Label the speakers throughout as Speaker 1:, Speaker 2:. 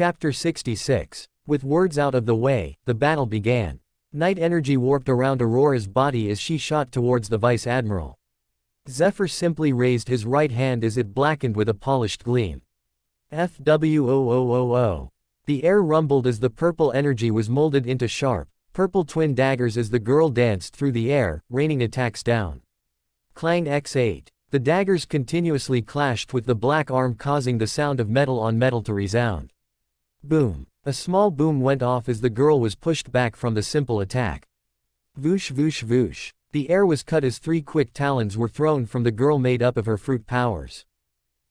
Speaker 1: Chapter 66. With words out of the way, the battle began. Night energy warped around Aurora's body as she shot towards the Vice Admiral. Zephyr simply raised his right hand as it blackened with a polished gleam. FWOOOO. The air rumbled as the purple energy was molded into sharp, purple twin daggers as the girl danced through the air, raining attacks down. Clang X8. The daggers continuously clashed with the black arm, causing the sound of metal on metal to resound. Boom. A small boom went off as the girl was pushed back from the simple attack. Voosh voosh voosh. The air was cut as three quick talons were thrown from the girl made up of her fruit powers.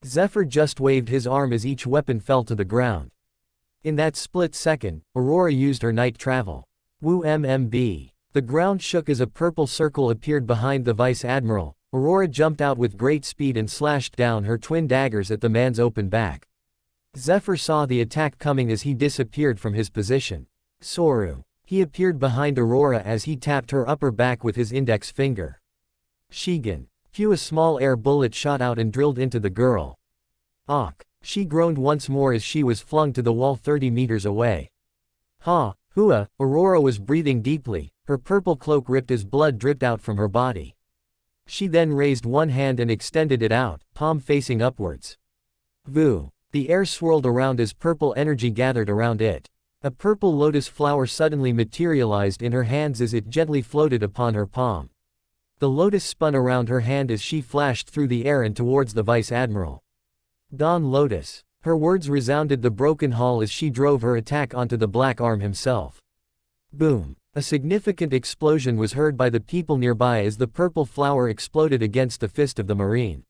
Speaker 1: Zephyr just waved his arm as each weapon fell to the ground. In that split second, Aurora used her night travel. Woo MMB. The ground shook as a purple circle appeared behind the Vice Admiral. Aurora jumped out with great speed and slashed down her twin daggers at the man's open back. Zephyr saw the attack coming as he disappeared from his position. Soru. He appeared behind Aurora as he tapped her upper back with his index finger. Shigen. Phew, a small air bullet shot out and drilled into the girl. Awk. She groaned once more as she was flung to the wall 30 meters away. Ha, hua, Aurora was breathing deeply, her purple cloak ripped as blood dripped out from her body. She then raised one hand and extended it out, palm facing upwards. Voo. The air swirled around as purple energy gathered around it. A purple lotus flower suddenly materialized in her hands as it gently floated upon her palm. The lotus spun around her hand as she flashed through the air and towards the Vice Admiral. Dawn Lotus. Her words resounded the broken hall as she drove her attack onto the black arm himself. Boom. A significant explosion was heard by the people nearby as the purple flower exploded against the fist of the Marine.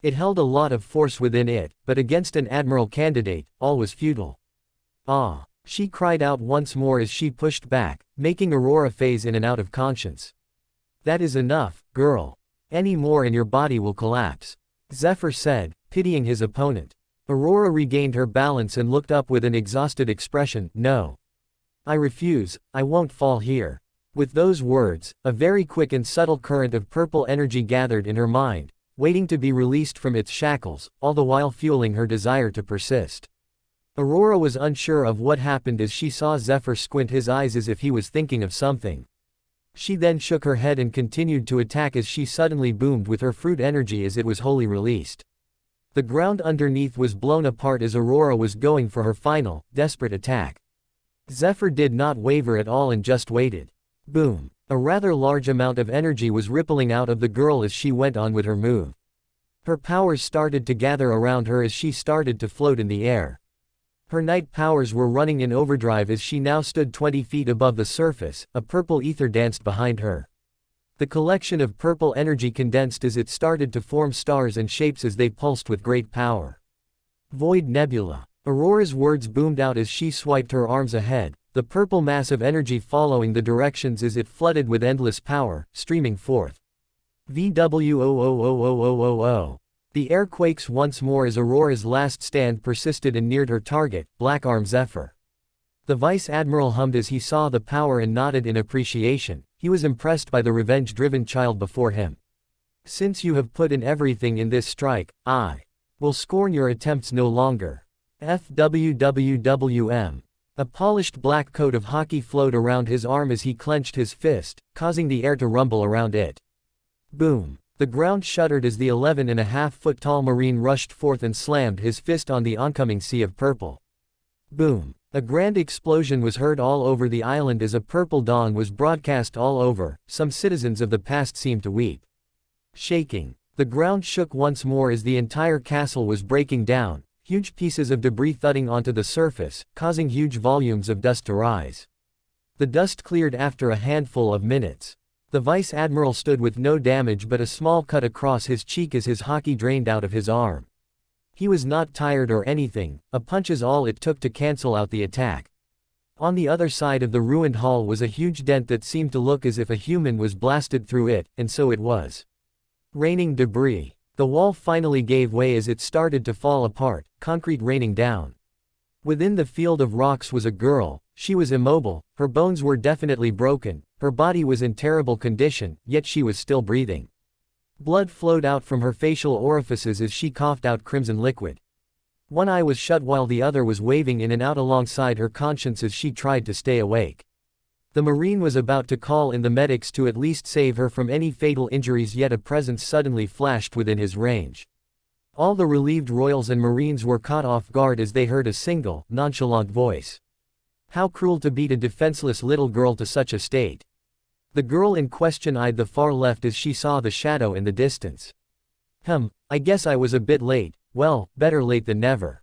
Speaker 1: It held a lot of force within it, but against an admiral candidate, all was futile. Ah! She cried out once more as she pushed back, making Aurora phase in and out of conscience. That is enough, girl. Any more and your body will collapse. Zephyr said, pitying his opponent. Aurora regained her balance and looked up with an exhausted expression. No. I refuse, I won't fall here. With those words, a very quick and subtle current of purple energy gathered in her mind, waiting to be released from its shackles, all the while fueling her desire to persist. Aurora was unsure of what happened as she saw Zephyr squint his eyes as if he was thinking of something. She then shook her head and continued to attack as she suddenly boomed with her fruit energy as it was wholly released. The ground underneath was blown apart as Aurora was going for her final, desperate attack. Zephyr did not waver at all and just waited. Boom. A rather large amount of energy was rippling out of the girl as she went on with her move. Her powers started to gather around her as she started to float in the air. Her night powers were running in overdrive as she now stood 20 feet above the surface, a purple ether danced behind her. The collection of purple energy condensed as it started to form stars and shapes as they pulsed with great power. Void Nebula. Aurora's words boomed out as she swiped her arms ahead, the purple mass of energy following the directions as it flooded with endless power, streaming forth. VWOOOOOOO. The air quakes once more as Aurora's last stand persisted and neared her target, Black Arm Zephyr. The Vice Admiral hummed as he saw the power and nodded in appreciation. He was impressed by the revenge-driven child before him. Since you have put in everything in this strike, I will scorn your attempts no longer. FWWWM. A polished black coat of hockey flowed around his arm as he clenched his fist, causing the air to rumble around it. Boom. The ground shuddered as the 11.5-foot-tall Marine rushed forth and slammed his fist on the oncoming sea of purple. Boom. A grand explosion was heard all over the island as a purple dawn was broadcast all over. Some citizens of the past seemed to weep. Shaking. The ground shook once more as the entire castle was breaking down, huge pieces of debris thudding onto the surface, causing huge volumes of dust to rise. The dust cleared after a handful of minutes. The Vice Admiral stood with no damage but a small cut across his cheek as his hockey drained out of his arm. He was not tired or anything, a punch is all it took to cancel out the attack. On the other side of the ruined hall was a huge dent that seemed to look as if a human was blasted through it, and so it was. Raining debris. The wall finally gave way as it started to fall apart, concrete raining down. Within the field of rocks was a girl. She was immobile, her bones were definitely broken, her body was in terrible condition, yet she was still breathing. Blood flowed out from her facial orifices as she coughed out crimson liquid. One eye was shut while the other was waving in and out alongside her conscience as she tried to stay awake. The Marine was about to call in the medics to at least save her from any fatal injuries, yet a presence suddenly flashed within his range. All the relieved royals and Marines were caught off guard as they heard a single, nonchalant voice. How cruel to beat a defenseless little girl to such a state. The girl in question eyed the far left as she saw the shadow in the distance. I guess I was a bit late. Well, better late than never.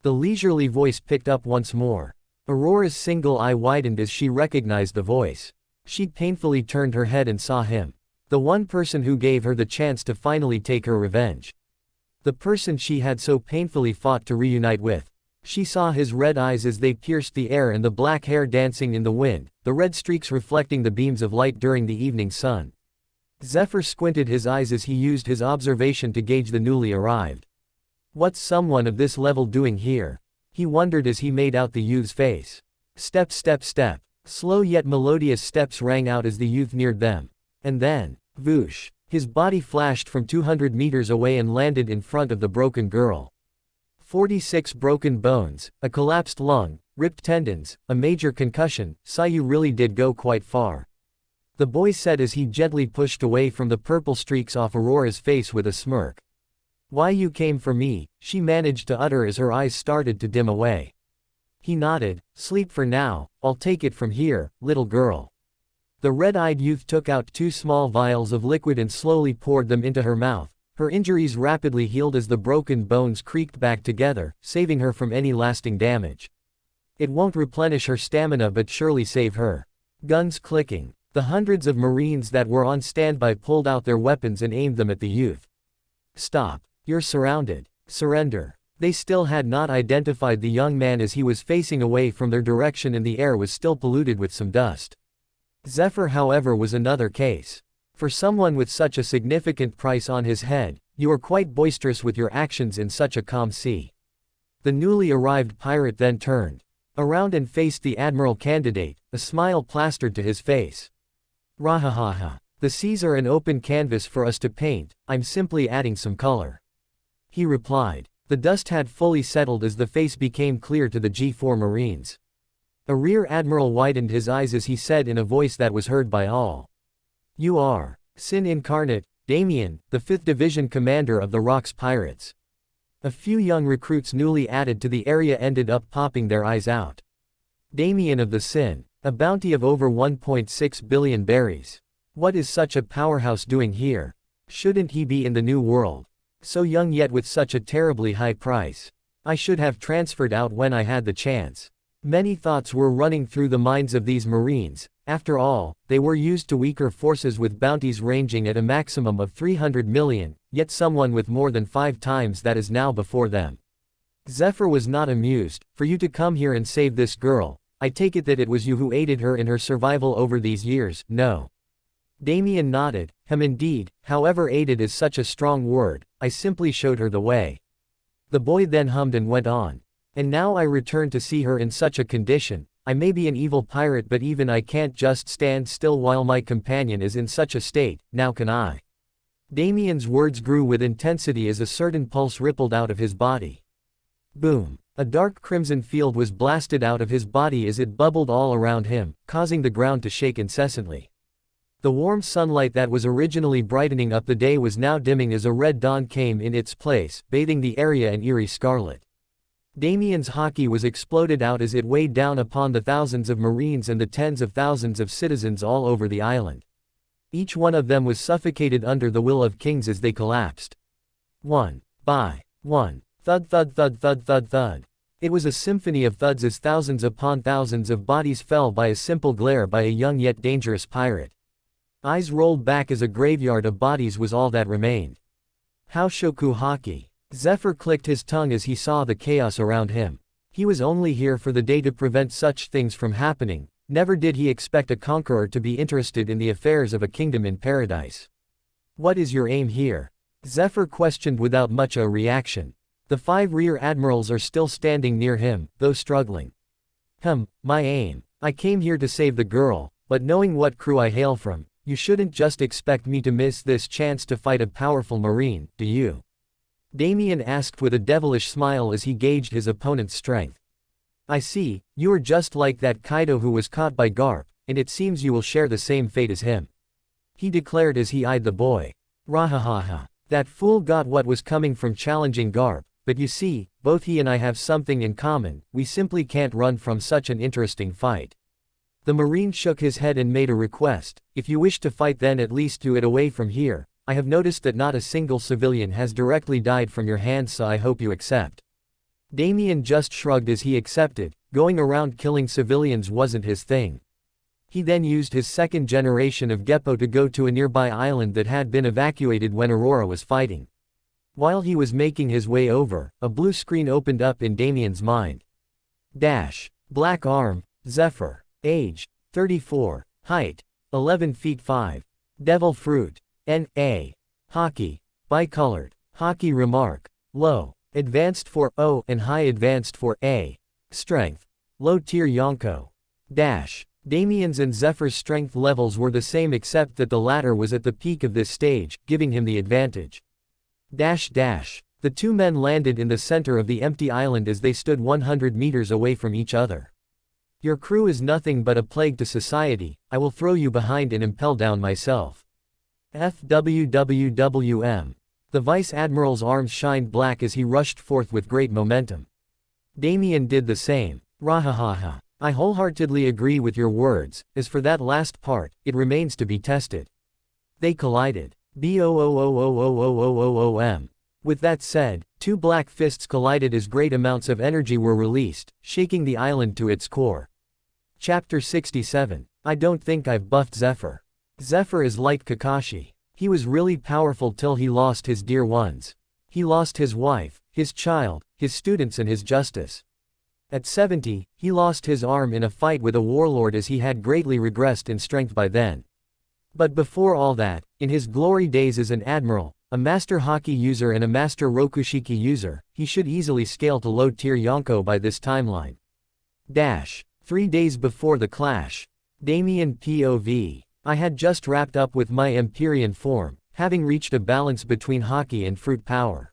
Speaker 1: The leisurely voice picked up once more. Aurora's single eye widened as she recognized the voice. She painfully turned her head and saw him. The one person who gave her the chance to finally take her revenge. The person she had so painfully fought to reunite with. She saw his red eyes as they pierced the air and the black hair dancing in the wind, the red streaks reflecting the beams of light during the evening sun. Zephyr squinted his eyes as he used his observation to gauge the newly arrived. What's someone of this level doing here? He wondered as he made out the youth's face. Step, step, step. Slow yet melodious steps rang out as the youth neared them. And then, whoosh, his body flashed from 200 meters away and landed in front of the broken girl. 46 broken bones, a collapsed lung, ripped tendons, a major concussion. You really did go quite far. The boy said as he gently pushed away from the purple streaks off Aurora's face with a smirk. Why you came for me, she managed to utter as her eyes started to dim away. He nodded. Sleep for now, I'll take it from here, little girl. The red-eyed youth took out 2 small vials of liquid and slowly poured them into her mouth. Her injuries rapidly healed as the broken bones creaked back together, saving her from any lasting damage. It won't replenish her stamina but surely save her. Guns clicking. The hundreds of Marines that were on standby pulled out their weapons and aimed them at the youth. Stop. You're surrounded. Surrender. They still had not identified the young man as he was facing away from their direction and the air was still polluted with some dust. Zephyr, however, was another case. For someone with such a significant price on his head, you are quite boisterous with your actions in such a calm sea. The newly arrived pirate then turned around and faced the admiral candidate, a smile plastered to his face. Rahahaha. The seas are an open canvas for us to paint, I'm simply adding some color. He replied. The dust had fully settled as the face became clear to the G4 Marines. A rear admiral widened his eyes as he said in a voice that was heard by all. You are Sin Incarnate, Damien, the 5th Division commander of the Rocks Pirates. A few young recruits newly added to the area ended up popping their eyes out. Damien of the Sin, a bounty of over 1.6 billion berries. What is such a powerhouse doing here? Shouldn't he be in the New World? So young yet with such a terribly high price. I should have transferred out when I had the chance. Many thoughts were running through the minds of these Marines. After all, they were used to weaker forces with bounties ranging at a maximum of 300 million, yet someone with more than 5 times that is now before them. Zephyr was not amused. For you to come here and save this girl, I take it that it was you who aided her in her survival over these years, no? Damien nodded. Indeed, however aided is such a strong word, I simply showed her the way. The boy then hummed and went on. And now I return to see her in such a condition. I may be an evil pirate but even I can't just stand still while my companion is in such a state, now can I? Damien's words grew with intensity as a certain pulse rippled out of his body. Boom. A dark crimson field was blasted out of his body as it bubbled all around him, causing the ground to shake incessantly. The warm sunlight that was originally brightening up the day was now dimming as a red dawn came in its place, bathing the area in eerie scarlet. Damien's hockey was exploded out as it weighed down upon the thousands of Marines and the tens of thousands of citizens all over the island. Each one of them was suffocated under the will of kings as they collapsed. One by one. Thud thud thud thud thud thud. It was a symphony of thuds as thousands upon thousands of bodies fell by a simple glare by a young yet dangerous pirate. Eyes rolled back as a graveyard of bodies was all that remained. How Shoku Haki. Zephyr clicked his tongue as he saw the chaos around him. He was only here for the day to prevent such things from happening. Never did he expect a conqueror to be interested in the affairs of a kingdom in paradise. What is your aim here? Zephyr questioned without much a reaction. The 5 rear admirals are still standing near him, though struggling. My aim. I came here to save the girl, but knowing what crew I hail from, you shouldn't just expect me to miss this chance to fight a powerful Marine, do you? Damien asked with a devilish smile as he gauged his opponent's strength. I see, you are just like that Kaido who was caught by Garp, and it seems you will share the same fate as him. He declared as he eyed the boy. Rahahaha. That fool got what was coming from challenging Garp, but you see, both he and I have something in common, we simply can't run from such an interesting fight. The Marine shook his head and made a request, if you wish to fight then at least do it away from here. I have noticed that not a single civilian has directly died from your hands, so I hope you accept. Damien just shrugged as he accepted, going around killing civilians wasn't his thing. He then used his second generation of Geppo to go to a nearby island that had been evacuated when Aurora was fighting. While he was making his way over, a blue screen opened up in Damien's mind. Black arm, Zephyr. Age, 34. Height, 11 feet 5. Devil fruit. N.A. Hockey. Bicolored. Hockey remark. Low. Advanced for O and high advanced for A. Strength. Low tier Yonko. Damien's and Zephyr's strength levels were the same except that the latter was at the peak of this stage, giving him the advantage. The two men landed in the center of the empty island as they stood 100 meters away from each other. Your crew is nothing but a plague to society, I will throw you behind and impel down myself. FWWWM. The Vice Admiral's arms shined black as he rushed forth with great momentum. Damien did the same. Rahahaha. I wholeheartedly agree with your words, as for that last part, it remains to be tested. They collided. BOOOOOOOOOOM. With that said, two black fists collided as great amounts of energy were released, shaking the island to its core. Chapter 67. I don't think I've buffed Zephyr. Zephyr is like Kakashi. He was really powerful till he lost his dear ones. He lost his wife, his child, his students and his justice. At 70, he lost his arm in a fight with a warlord as he had greatly regressed in strength by then. But before all that, in his glory days as an admiral, a master Haki user and a master Rokushiki user, he should easily scale to low tier Yonko by this timeline. 3 days before the clash. Damien POV. I had just wrapped up with my Empyrean form, having reached a balance between Haki and fruit power.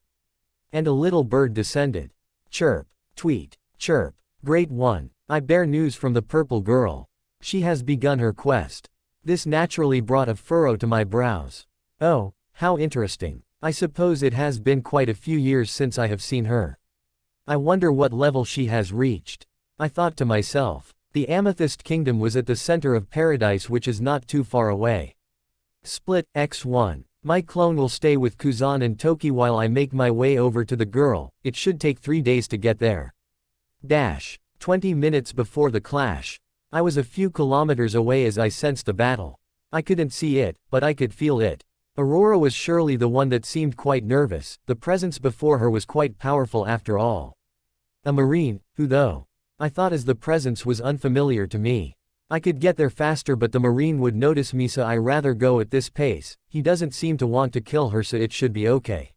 Speaker 1: And a little bird descended. Chirp. Tweet. Chirp. Great one. I bear news from the purple girl. She has begun her quest. This naturally brought a furrow to my brows. Oh, how interesting. I suppose it has been quite a few years since I have seen her. I wonder what level she has reached. I thought to myself. The Amethyst Kingdom was at the center of paradise, which is not too far away. Split, X1. My clone will stay with Kuzan and Toki while I make my way over to the girl. It should take 3 days to get there. 20 minutes before the clash. I was a few kilometers away as I sensed the battle. I couldn't see it, but I could feel it. Aurora was surely the one that seemed quite nervous, the presence before her was quite powerful after all. A Marine, who though? I thought as the presence was unfamiliar to me. I could get there faster but the Marine would notice me, so I rather go at this pace. He doesn't seem to want to kill her, so it should be okay.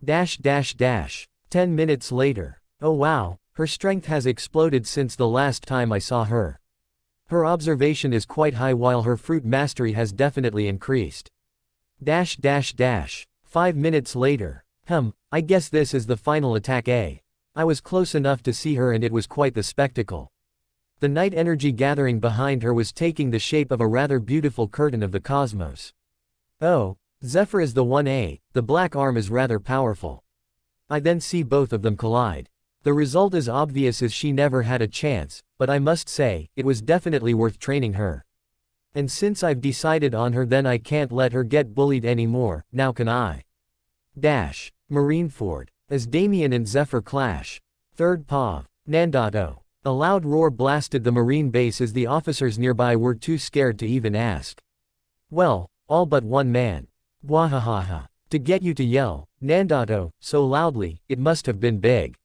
Speaker 1: 10 minutes later. Oh wow, her strength has exploded since the last time I saw her. Her observation is quite high while her fruit mastery has definitely increased. 5 minutes later. I guess this is the final attack, eh? I was close enough to see her and it was quite the spectacle. The night energy gathering behind her was taking the shape of a rather beautiful curtain of the cosmos. Oh, Zephyr is the one, eh? The black arm is rather powerful. I then see both of them collide. The result is obvious as she never had a chance, but I must say, it was definitely worth training her. And since I've decided on her, then I can't let her get bullied anymore, now can I? Marineford. As Damien and Zephyr clash. 3rd POV. Nandato. A loud roar blasted the Marine base as the officers nearby were too scared to even ask. Well, all but one man. Wahahaha. To get you to yell, Nandato, so loudly, it must have been big.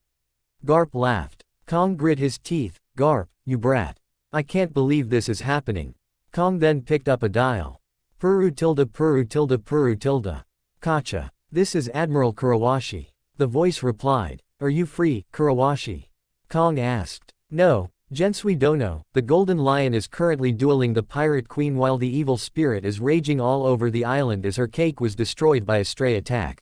Speaker 1: Garp laughed. Kong grit his teeth. Garp, you brat. I can't believe this is happening. Kong then picked up a dial. Puru tilde puru tilde puru tilde. Kacha. This is Admiral Kurawashi. The voice replied. Are you free, Kurawashi? Kong asked. No, Gensui Dono. The Golden Lion is currently dueling the Pirate Queen while the evil spirit is raging all over the island as her cake was destroyed by a stray attack.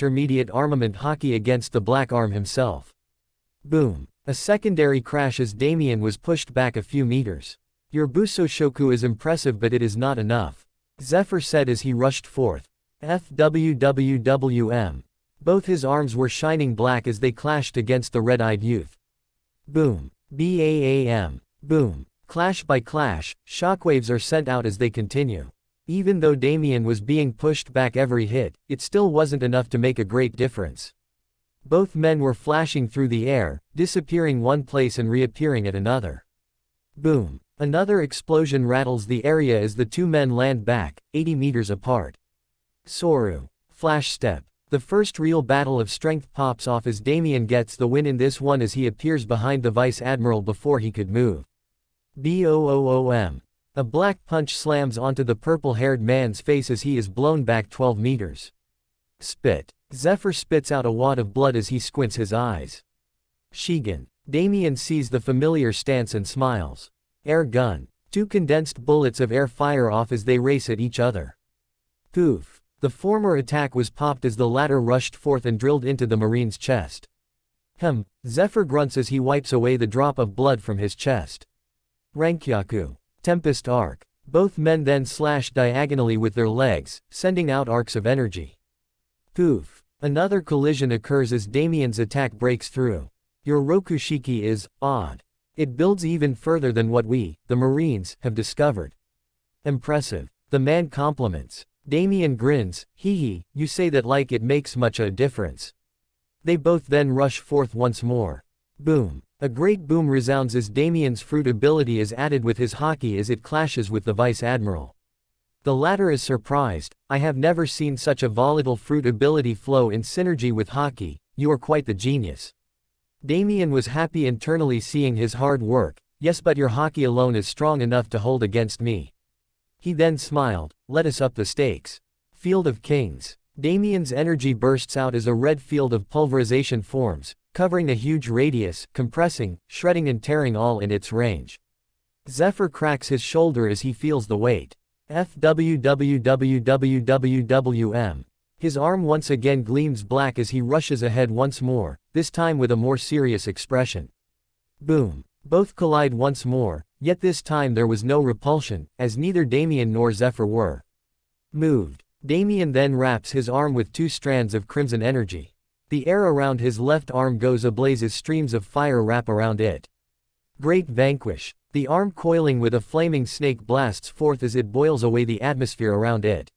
Speaker 1: intermediate armament haki against the black arm himself. Boom. A secondary crash as Damien was pushed back a few meters. Your Busoshoku is impressive, but it is not enough, Zephyr said as he rushed forth. FWWWM. Both his arms were shining black as they clashed against the red-eyed youth. Boom. BAAM. Boom. Clash by clash, shockwaves are sent out as they continue. Even though Damien was being pushed back every hit, it still wasn't enough to make a great difference. Both men were flashing through the air, disappearing one place and reappearing at another. Boom. Another explosion rattles the area as the two men land back, 80 meters apart. Soru. Flash step. The first real battle of strength pops off as Damien gets the win in this one as he appears behind the Vice Admiral before he could move. BOOOM. A black punch slams onto the purple-haired man's face as he is blown back 12 meters. Spit. Zephyr spits out a wad of blood as he squints his eyes. Shigen. Damien sees the familiar stance and smiles. Air gun. Two condensed bullets of air fire off as they race at each other. Poof. The former attack was popped as the latter rushed forth and drilled into the Marine's chest. Zephyr grunts as he wipes away the drop of blood from his chest. Rankyaku. Tempest arc. Both men then slash diagonally with their legs, sending out arcs of energy. Poof. Another collision occurs as Damien's attack breaks through. Your Rokushiki is odd. It builds even further than what we, the Marines, have discovered. Impressive. The man compliments. Damien grins, hee, you say that like it makes much a difference. They both then rush forth once more. Boom. A great boom resounds as Damien's fruit ability is added with his haki as it clashes with the Vice Admiral. The latter is surprised, I have never seen such a volatile fruit ability flow in synergy with haki, you are quite the genius. Damien was happy internally seeing his hard work, yes, but your haki alone is strong enough to hold against me. He then smiled, let us up the stakes. Field of Kings. Damien's energy bursts out as a red field of pulverization forms, covering a huge radius, compressing, shredding and tearing all in its range. Zephyr cracks his shoulder as he feels the weight. FWWWWWM. His arm once again gleams black as he rushes ahead once more, this time with a more serious expression. Boom. Both collide once more, yet this time there was no repulsion, as neither Damien nor Zephyr were moved. Damien then wraps his arm with two strands of crimson energy. The air around his left arm goes ablaze as streams of fire wrap around it. Great Vanquish. The arm coiling with a flaming snake blasts forth as it boils away the atmosphere around it.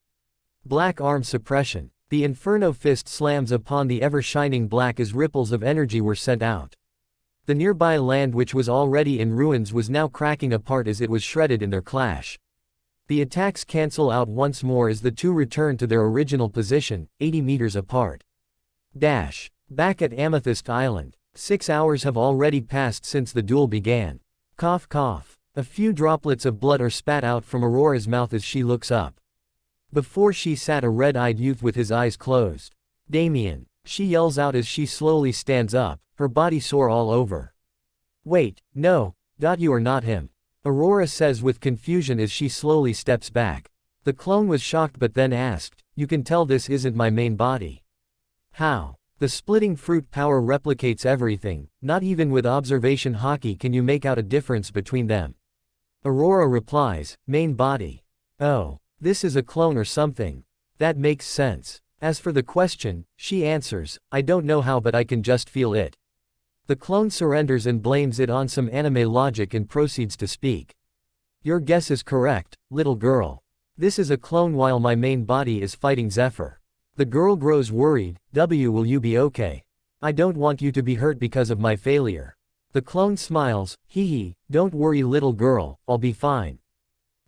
Speaker 1: Black Arm Suppression. The Inferno Fist slams upon the ever-shining black as ripples of energy were sent out. The nearby land, which was already in ruins, was now cracking apart as it was shredded in their clash. The attacks cancel out once more as the two return to their original position, 80 meters apart. Dash. Back at Amethyst Island. 6 hours have already passed since the duel began. Cough cough. A few droplets of blood are spat out from Aurora's mouth as she looks up. Before she sat a red-eyed youth with his eyes closed. Damien. She yells out as she slowly stands up, her body sore all over. Wait, no, you are not him. Aurora says with confusion as she slowly steps back. The clone was shocked but then asked, you can tell this isn't my main body. How? The splitting fruit power replicates everything, not even with observation Haki can you make out a difference between them. Aurora replies, main body. Oh, this is a clone or something. That makes sense. As for the question, she answers, I don't know how but I can just feel it. The clone surrenders and blames it on some anime logic and proceeds to speak. Your guess is correct, little girl. This is a clone while my main body is fighting Zephyr. The girl grows worried, will you be okay? I don't want you to be hurt because of my failure. The clone smiles, hee hee, don't worry little girl, I'll be fine.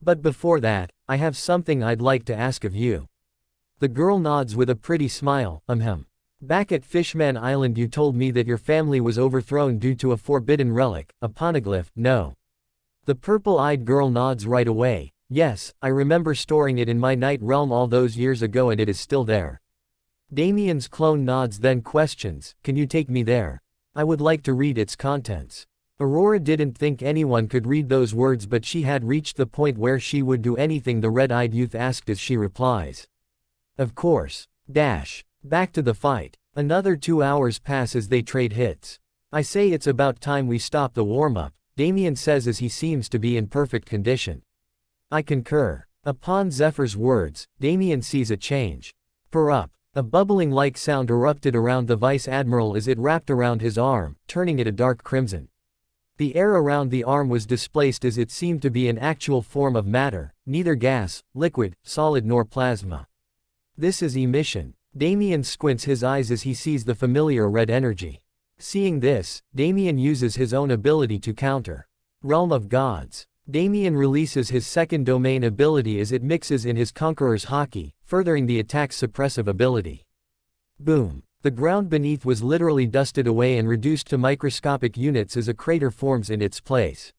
Speaker 1: But before that, I have something I'd like to ask of you. The girl nods with a pretty smile, Back at Fishman Island you told me that your family was overthrown due to a forbidden relic, a poneglyph, no? The purple-eyed girl nods right away, yes, I remember storing it in my night realm all those years ago and it is still there. Damien's clone nods then questions, can you take me there? I would like to read its contents. Aurora didn't think anyone could read those words but she had reached the point where she would do anything the red-eyed youth asked as she replies. Of course. Back to the fight. Another 2 hours pass as they trade hits. I say it's about time we stop the warm-up, Damien says as he seems to be in perfect condition. I concur. Upon Zephyr's words, Damien sees a change. A bubbling-like sound erupted around the Vice Admiral as it wrapped around his arm, turning it a dark crimson. The air around the arm was displaced as it seemed to be an actual form of matter, neither gas, liquid, solid nor plasma. This is emission. Damien squints his eyes as he sees the familiar red energy. Seeing this, Damien uses his own ability to counter. Realm of Gods. Damien releases his second domain ability as it mixes in his Conqueror's Haki, furthering the attack's suppressive ability. Boom. The ground beneath was literally dusted away and reduced to microscopic units as a crater forms in its place.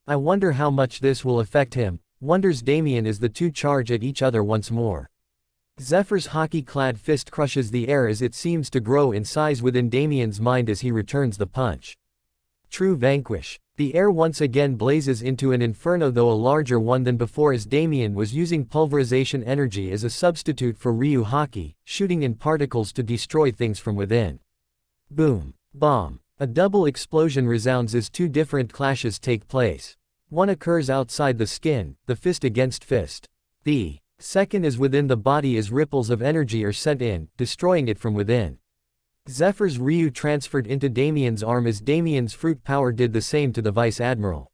Speaker 1: I wonder how much this will affect him, wonders Damien as the two charge at each other once more. Zephyr's Haki-clad fist crushes the air as it seems to grow in size within Damien's mind as he returns the punch. True vanquish. The air once again blazes into an inferno though a larger one than before as Damien was using pulverization energy as a substitute for Ryu Haki, shooting in particles to destroy things from within. Boom. Bomb. A double explosion resounds as two different clashes take place. One occurs outside the skin, the fist against fist. The second is within the body as ripples of energy are sent in, destroying it from within. Zephyr's Ryu transferred into Damien's arm as Damien's fruit power did the same to the Vice Admiral.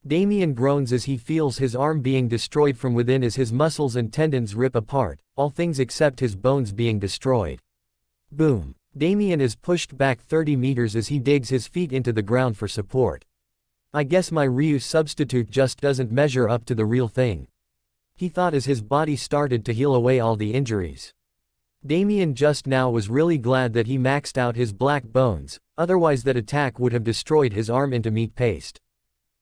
Speaker 1: Damien groans as he feels his arm being destroyed from within as his muscles and tendons rip apart, all things except his bones being destroyed. Boom. Damien is pushed back 30 meters as he digs his feet into the ground for support. I guess my Ryu substitute just doesn't measure up to the real thing. He thought as his body started to heal away all the injuries. Damien just now was really glad that he maxed out his black bones, otherwise that attack would have destroyed his arm into meat paste.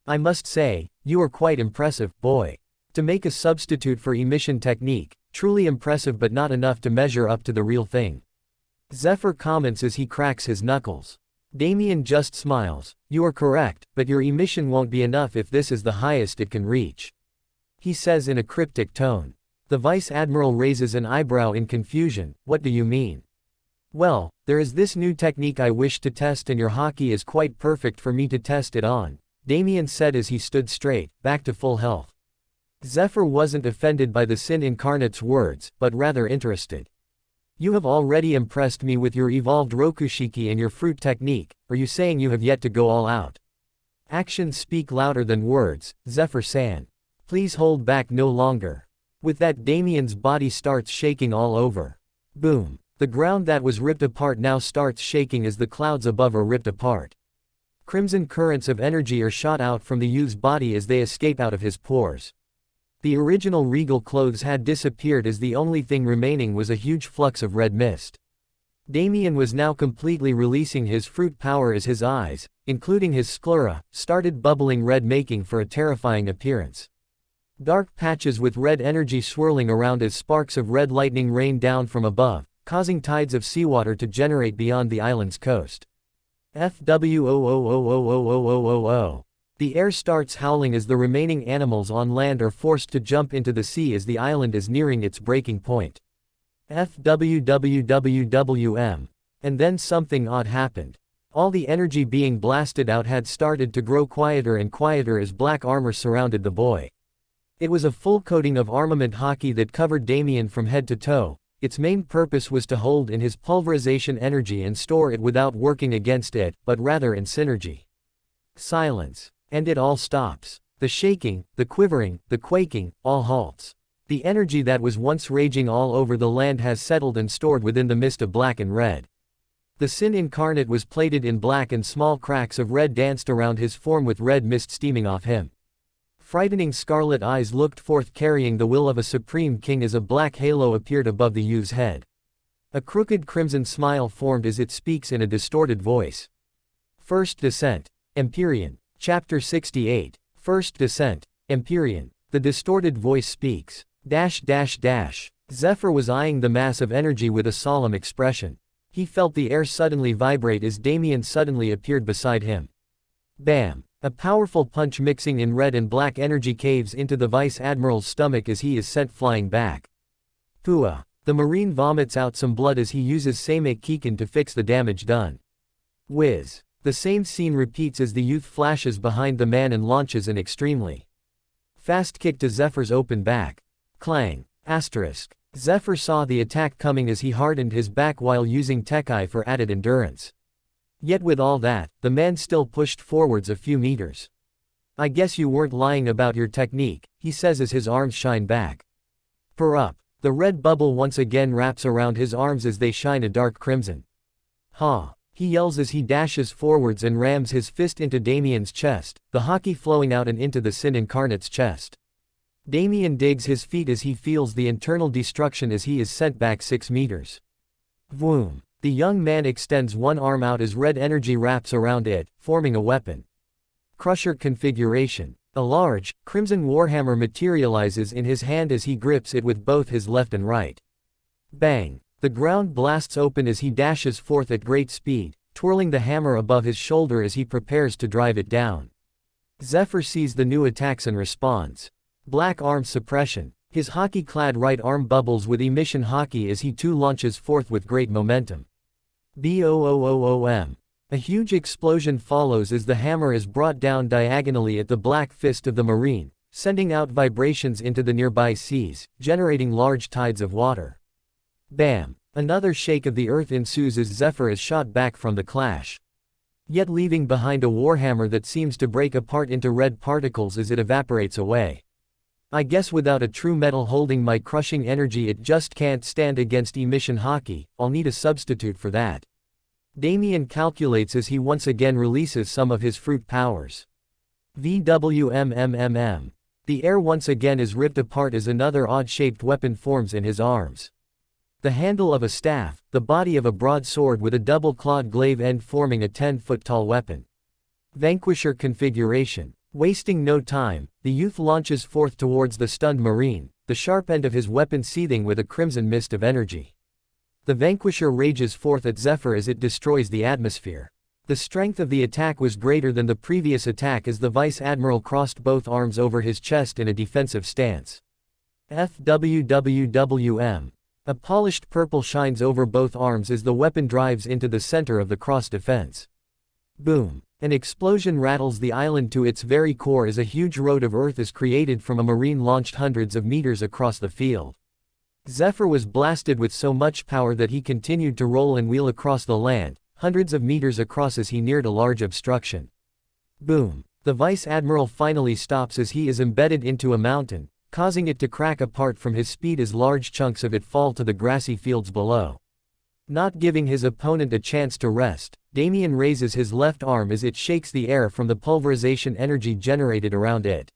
Speaker 1: I must say, you are quite impressive, boy. To make a substitute for emission technique, truly impressive but not enough to measure up to the real thing. Zephyr comments as he cracks his knuckles. Damien just smiles, you are correct, but your emission won't be enough if this is the highest it can reach. He says in a cryptic tone. The Vice Admiral raises an eyebrow in confusion, what do you mean? Well, there is this new technique I wish to test and your Haki is quite perfect for me to test it on, Damien said as he stood straight, back to full health. Zephyr wasn't offended by the Sin Incarnate's words, but rather interested. You have already impressed me with your evolved Rokushiki and your fruit technique, are you saying you have yet to go all out? Actions speak louder than words, Zephyr-san. Please hold back no longer. With that Damien's body starts shaking all over. Boom. The ground that was ripped apart now starts shaking as the clouds above are ripped apart. Crimson currents of energy are shot out from the youth's body as they escape out of his pores. The original regal clothes had disappeared as the only thing remaining was a huge flux of red mist. Damien was now completely releasing his fruit power as his eyes, including his sclera, started bubbling red making for a terrifying appearance. Dark patches with red energy swirling around as sparks of red lightning rain down from above, causing tides of seawater to generate beyond the island's coast. FW000000000. The air starts howling as the remaining animals on land are forced to jump into the sea as the island is nearing its breaking point. FWWWWM. And then something odd happened. All the energy being blasted out had started to grow quieter and quieter as black armor surrounded the boy. It was a full coating of armament Haki that covered Damien from head to toe. Its main purpose was to hold in his pulverization energy and store it without working against it, but rather in synergy. Silence. And it all stops. The shaking, the quivering, the quaking, all halts. The energy that was once raging all over the land has settled and stored within the mist of black and red. The Sin incarnate was plated in black and small cracks of red danced around his form with red mist steaming off him. Frightening scarlet eyes looked forth carrying the will of a supreme king as a black halo appeared above the youth's head. A crooked crimson smile formed as it speaks in a distorted voice. First Descent. Empyrean. Chapter 68. First Descent. Empyrean. The distorted voice speaks. Zephyr was eyeing the mass of energy with a solemn expression. He felt the air suddenly vibrate as Damien suddenly appeared beside him. Bam! A powerful punch mixing in red and black energy caves into the Vice Admiral's stomach as he is sent flying back. Pua! The Marine vomits out some blood as he uses Same Kikin to fix the damage done. Whiz! The same scene repeats as the youth flashes behind the man and launches an extremely fast kick to Zephyr's open back. Clang! Asterisk. Zephyr saw the attack coming as he hardened his back while using Tekai for added endurance. Yet with all that, the man still pushed forwards a few meters. I guess you weren't lying about your technique, he says as his arms shine back. Purr up. The red bubble once again wraps around his arms as they shine a dark crimson. Ha! He yells as he dashes forwards and rams his fist into Damien's chest, the Haki flowing out and into the Sin incarnate's chest. Damien digs his feet as he feels the internal destruction as he is sent back 6 meters. Vroom. The young man extends one arm out as red energy wraps around it, forming a weapon. Crusher configuration. A large, crimson warhammer materializes in his hand as he grips it with both his left and right. Bang! The ground blasts open as he dashes forth at great speed, twirling the hammer above his shoulder as he prepares to drive it down. Zephyr sees the new attacks and responds. Black arm suppression. His Haki-clad right arm bubbles with emission Haki as he too launches forth with great momentum. BOOOOM. A huge explosion follows as the hammer is brought down diagonally at the black fist of the Marine, sending out vibrations into the nearby seas, generating large tides of water. Bam! Another shake of the earth ensues as Zephyr is shot back from the clash. Yet leaving behind a warhammer that seems to break apart into red particles as it evaporates away. I guess without a true metal holding my crushing energy it just can't stand against emission Haki, I'll need a substitute for that. Damien calculates as he once again releases some of his fruit powers. VWMMMM. The air once again is ripped apart as another odd-shaped weapon forms in his arms. The handle of a staff, the body of a broadsword with a double-clawed glaive end forming a 10-foot-tall weapon. Vanquisher configuration. Wasting no time, the youth launches forth towards the stunned Marine, the sharp end of his weapon seething with a crimson mist of energy. The Vanquisher rages forth at Zephyr as it destroys the atmosphere. The strength of the attack was greater than the previous attack as the Vice Admiral crossed both arms over his chest in a defensive stance. FWWWM. A polished purple shines over both arms as the weapon drives into the center of the cross defense. Boom. An explosion rattles the island to its very core as a huge road of earth is created from a Marine launched hundreds of meters across the field. Zephyr was blasted with so much power that he continued to roll and wheel across the land, hundreds of meters across as he neared a large obstruction. Boom. The Vice Admiral finally stops as he is embedded into a mountain, causing it to crack apart from his speed as large chunks of it fall to the grassy fields below. Not giving his opponent a chance to rest, Damien raises his left arm as it shakes the air from the pulverization energy generated around it.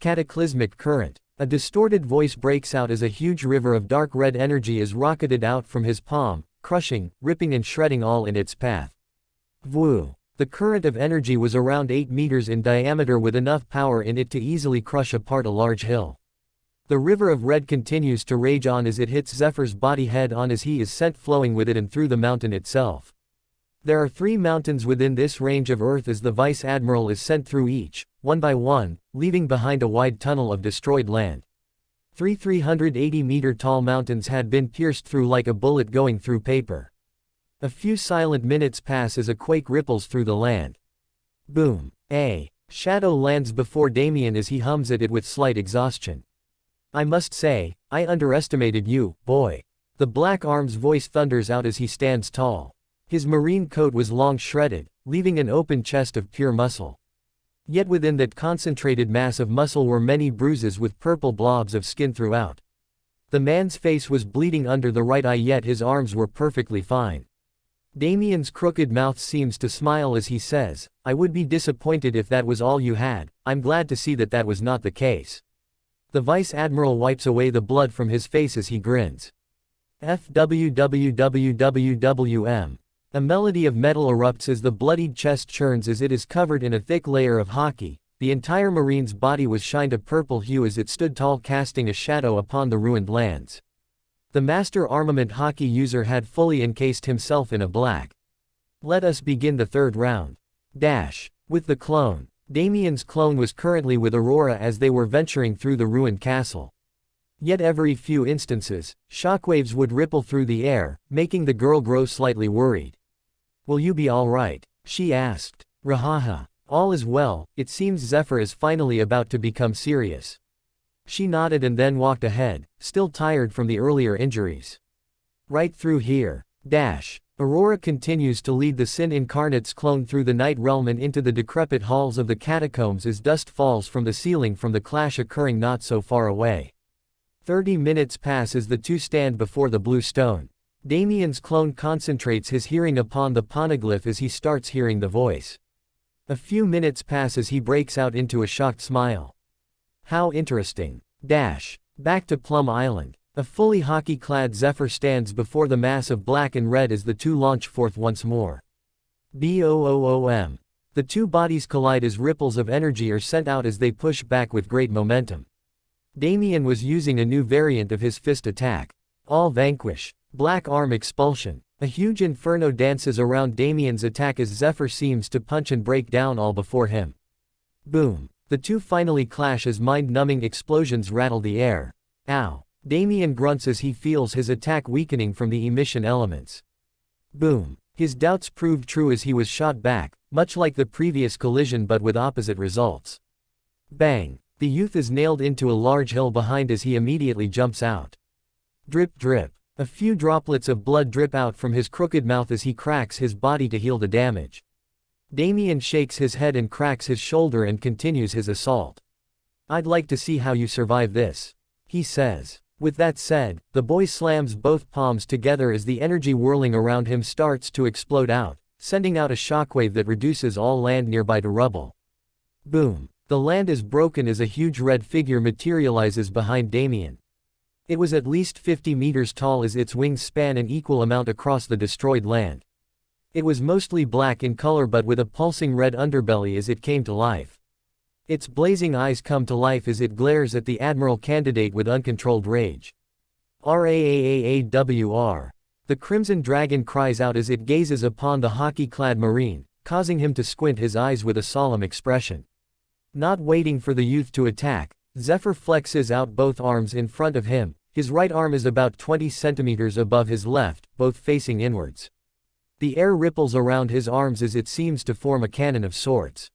Speaker 1: Cataclysmic current. A distorted voice breaks out as a huge river of dark red energy is rocketed out from his palm, crushing, ripping and shredding all in its path. Vwoo! The current of energy was around 8 meters in diameter with enough power in it to easily crush apart a large hill. The river of red continues to rage on as it hits Zephyr's body head on as he is sent flowing with it and through the mountain itself. There are 3 mountains within this range of Earth as the Vice Admiral is sent through each, one by one, leaving behind a wide tunnel of destroyed land. 3 380-meter-tall mountains had been pierced through like a bullet going through paper. A few silent minutes pass as a quake ripples through the land. Boom. A shadow lands before Damien as he hums at it with slight exhaustion. I must say, I underestimated you, boy. The Black Arm's voice thunders out as he stands tall. His marine coat was long shredded, leaving an open chest of pure muscle. Yet within that concentrated mass of muscle were many bruises with purple blobs of skin throughout. The man's face was bleeding under the right eye, yet his arms were perfectly fine. Damien's crooked mouth seems to smile as he says, I would be disappointed if that was all you had. I'm glad to see that that was not the case. The Vice Admiral wipes away the blood from his face as he grins. FWWWWWM. A melody of metal erupts as the bloodied chest churns as it is covered in a thick layer of hockey. The entire Marine's body was shined a purple hue as it stood tall, casting a shadow upon the ruined lands. The master armament hockey user had fully encased himself in a black. Let us begin the 3rd round. With the clone. Damien's clone was currently with Aurora as they were venturing through the ruined castle. Yet every few instances, shockwaves would ripple through the air, making the girl grow slightly worried. Will you be all right? She asked. Rahaha. All is well, it seems Zephyr is finally about to become serious. She nodded and then walked ahead, still tired from the earlier injuries. Right through here. Aurora continues to lead the Sin Incarnate's clone through the Night Realm and into the decrepit halls of the catacombs as dust falls from the ceiling from the clash occurring not so far away. 30 minutes pass as the two stand before the blue stone. Damien's clone concentrates his hearing upon the poneglyph as he starts hearing the voice. A few minutes pass as he breaks out into a shocked smile. How interesting. Back to Plum Island. A fully hockey-clad Zephyr stands before the mass of black and red as the two launch forth once more. BOOM. The two bodies collide as ripples of energy are sent out as they push back with great momentum. Damien was using a new variant of his fist attack. All Vanquish. Black Arm Expulsion. A huge inferno dances around Damien's attack as Zephyr seems to punch and break down all before him. Boom. The two finally clash as mind-numbing explosions rattle the air. Ow. Damien grunts as he feels his attack weakening from the emission elements. Boom. His doubts proved true as he was shot back, much like the previous collision but with opposite results. Bang. The youth is nailed into a large hill behind as he immediately jumps out. Drip drip. A few droplets of blood drip out from his crooked mouth as he cracks his body to heal the damage. Damien shakes his head and cracks his shoulder and continues his assault. I'd like to see how you survive this, he says. With that said, the boy slams both palms together as the energy whirling around him starts to explode out, sending out a shockwave that reduces all land nearby to rubble. Boom. The land is broken as a huge red figure materializes behind Damien. It was at least 50 meters tall as its wings span an equal amount across the destroyed land. It was mostly black in color but with a pulsing red underbelly as it came to life. Its blazing eyes come to life as it glares at the Admiral candidate with uncontrolled rage. RAAAAWR. The Crimson Dragon cries out as it gazes upon the hockey-clad Marine, causing him to squint his eyes with a solemn expression. Not waiting for the youth to attack, Zephyr flexes out both arms in front of him. His right arm is about 20 centimeters above his left, both facing inwards. The air ripples around his arms as it seems to form a cannon of sorts.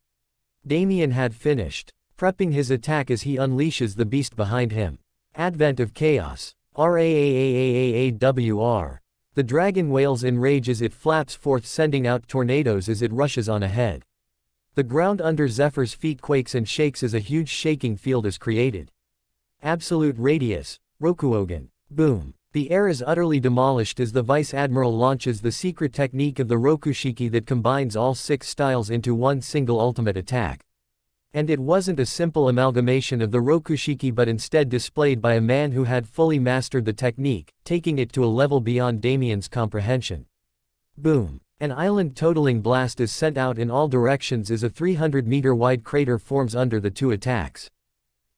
Speaker 1: Damien had finished, prepping his attack as he unleashes the beast behind him. Advent of Chaos. RAAAAAWR. The dragon wails in rage as it flaps forth, sending out tornadoes as it rushes on ahead. The ground under Zephyr's feet quakes and shakes as a huge shaking field is created. Absolute Radius. Rokuogan. Boom. The air is utterly demolished as the Vice Admiral launches the secret technique of the Rokushiki that combines all 6 styles into one single ultimate attack. And it wasn't a simple amalgamation of the Rokushiki but instead displayed by a man who had fully mastered the technique, taking it to a level beyond Damien's comprehension. Boom. An island-totaling blast is sent out in all directions as a 300-meter wide crater forms under the two attacks.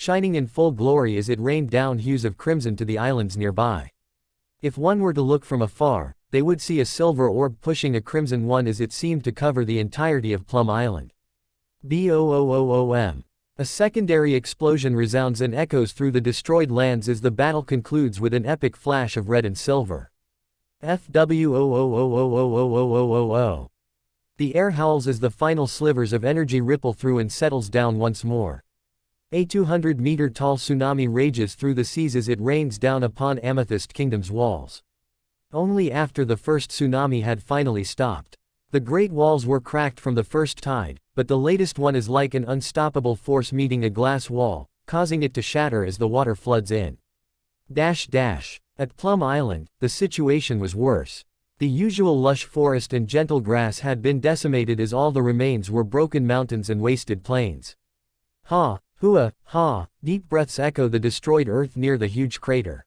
Speaker 1: shining in full glory as it rained down hues of crimson to the islands nearby. If one were to look from afar, they would see a silver orb pushing a crimson one as it seemed to cover the entirety of Plum Island. BOOOOM. A secondary explosion resounds and echoes through the destroyed lands as the battle concludes with an epic flash of red and silver. FW00000000. The air howls as the final slivers of energy ripple through and settles down once more. A 200-meter-tall tsunami rages through the seas as it rains down upon Amethyst Kingdom's walls. Only after the first tsunami had finally stopped. The great walls were cracked from the first tide, but the latest one is like an unstoppable force meeting a glass wall, causing it to shatter as the water floods in. At Plum Island, the situation was worse. The usual lush forest and gentle grass had been decimated as all the remains were broken mountains and wasted plains. Ha, hua, ha, deep breaths echo the destroyed earth near the huge crater.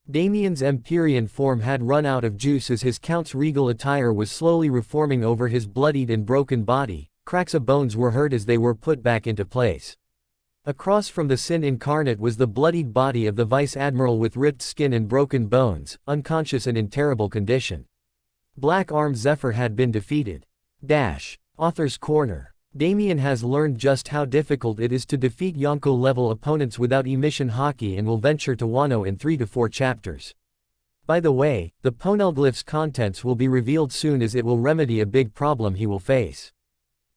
Speaker 1: Damien's Empyrean form had run out of juice as his Count's regal attire was slowly reforming over his bloodied and broken body. Cracks of bones were heard as they were put back into place. Across from the Sin incarnate was the bloodied body of the Vice Admiral with ripped skin and broken bones, unconscious and in terrible condition. Black Arm Zephyr had been defeated. Author's Corner. Damien has learned just how difficult it is to defeat Yonko-level opponents without emission Haki and will venture to Wano in 3 to 4 chapters. By the way, the Poneglyph's contents will be revealed soon as it will remedy a big problem he will face.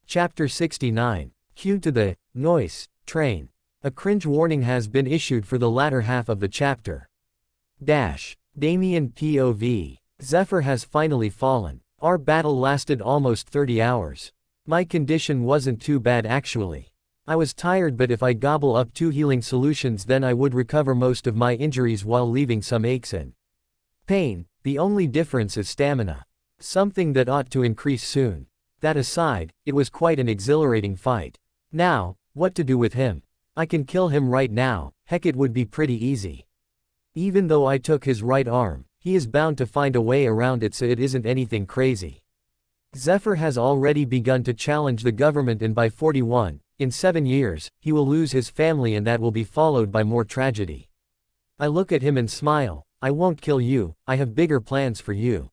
Speaker 1: Chapter 69. Cue to the Noise train. A cringe warning has been issued for the latter half of the chapter. Damien POV. Zephyr has finally fallen. Our battle lasted almost 30 hours. My condition wasn't too bad actually. I was tired, but if I gobble up 2 healing solutions then I would recover most of my injuries while leaving some aches and pain. The only difference is stamina. Something that ought to increase soon. That aside, it was quite an exhilarating fight. Now, what to do with him? I can kill him right now. Heck, it would be pretty easy. Even though I took his right arm, he is bound to find a way around it, so it isn't anything crazy. Zephyr has already begun to challenge the government, and by 41, in 7 years, he will lose his family, and that will be followed by more tragedy. I look at him and smile. I won't kill you, I have bigger plans for you.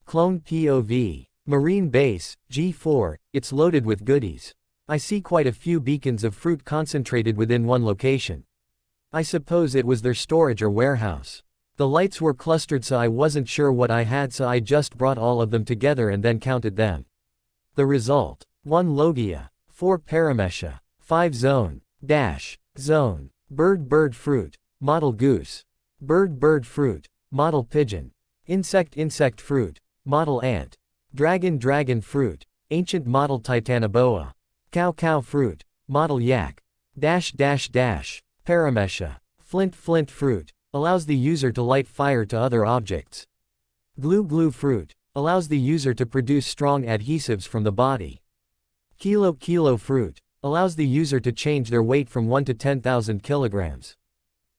Speaker 1: Clone POV. Marine Base, G4, it's loaded with goodies. I see quite a few beacons of fruit concentrated within one location. I suppose it was their storage or warehouse. The lights were clustered, so I wasn't sure what I had, so I just brought all of them together and then counted them. The result: 1 Logia, 4 Paramesha, 5 Zone, Zone, Bird Fruit, Model Goose, Bird Fruit, Model Pigeon, Insect Fruit, Model Ant, Dragon Fruit, Ancient Model Titanoboa, Cow Fruit, Model Yak, Paramesha, Flint Fruit, allows the user to light fire to other objects. Glue Fruit, allows the user to produce strong adhesives from the body. Kilo Fruit, allows the user to change their weight from 1 to 10,000 kilograms.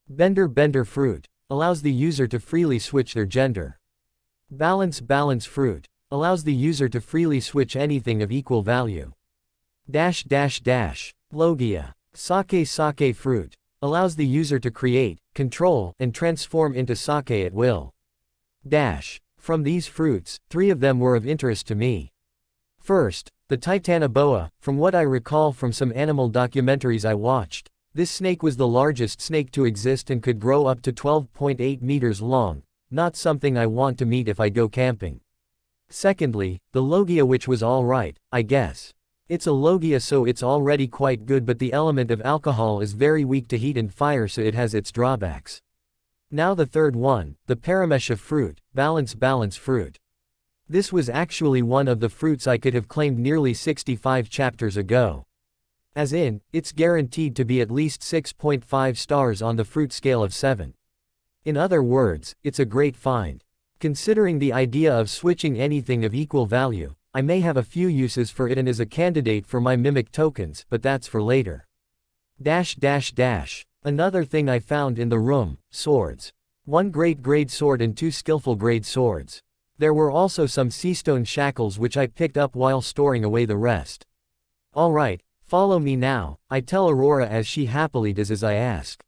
Speaker 1: Bender Fruit, allows the user to freely switch their gender. Balance Fruit, allows the user to freely switch anything of equal value. Logia, Sake Fruit, allows the user to create, control, and transform into sake at will. From these fruits, 3 of them were of interest to me. First, the Titanoboa. From what I recall from some animal documentaries I watched, this snake was the largest snake to exist and could grow up to 12.8 meters long, not something I want to meet if I go camping. Secondly, the Logia, which was alright, I guess. It's a Logia, so it's already quite good, but the element of alcohol is very weak to heat and fire, so it has its drawbacks. Now the third one, the Paramesha Fruit, Balance Fruit. This was actually one of the fruits I could have claimed nearly 65 chapters ago. As in, it's guaranteed to be at least 6.5 stars on the fruit scale of 7. In other words, it's a great find. Considering the idea of switching anything of equal value, I may have a few uses for it and is a candidate for my mimic tokens, but that's for later. Another thing I found in the room: swords. 1 great grade sword and 2 skillful grade swords. There were also some seastone shackles which I picked up while storing away the rest. Alright, follow me now, I tell Aurora as she happily does as I ask.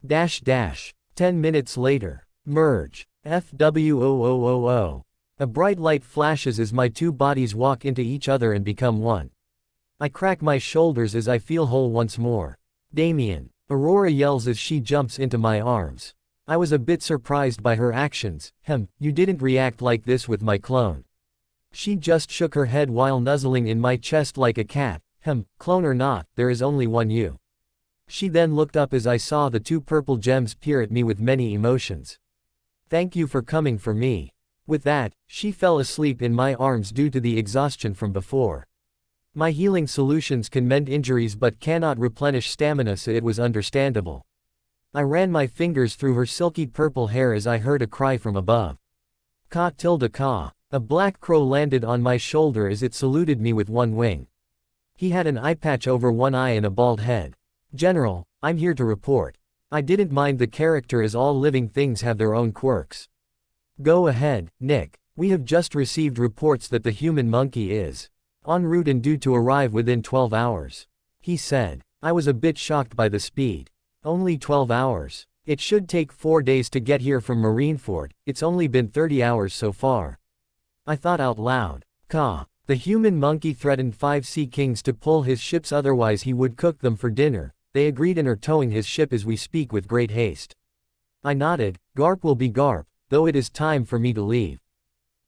Speaker 1: 10 minutes later. Merge. FW0000. A bright light flashes as my 2 bodies walk into each other and become one. I crack my shoulders as I feel whole once more. Damien. Aurora yells as she jumps into my arms. I was a bit surprised by her actions. You didn't react like this with my clone. She just shook her head while nuzzling in my chest like a cat. Clone or not, there is only one you. She then looked up as I saw the two purple gems peer at me with many emotions. Thank you for coming for me. With that, she fell asleep in my arms due to the exhaustion from before. My healing solutions can mend injuries but cannot replenish stamina, so it was understandable. I ran my fingers through her silky purple hair as I heard a cry from above. Ka. A black crow landed on my shoulder as it saluted me with one wing. He had an eye patch over one eye and a bald head. General, I'm here to report. I didn't mind the character as all living things have their own quirks. Go ahead, Nick. We have just received reports that the human monkey is en route and due to arrive within 12 hours. He said. I was a bit shocked by the speed. Only 12 hours. It should take 4 days to get here from Marineford, it's only been 30 hours so far. I thought out loud. The human monkey threatened 5 Sea Kings to pull his ships, otherwise he would cook them for dinner. They agreed and are towing his ship as we speak with great haste. I nodded. Garp will be Garp, though it is time for me to leave.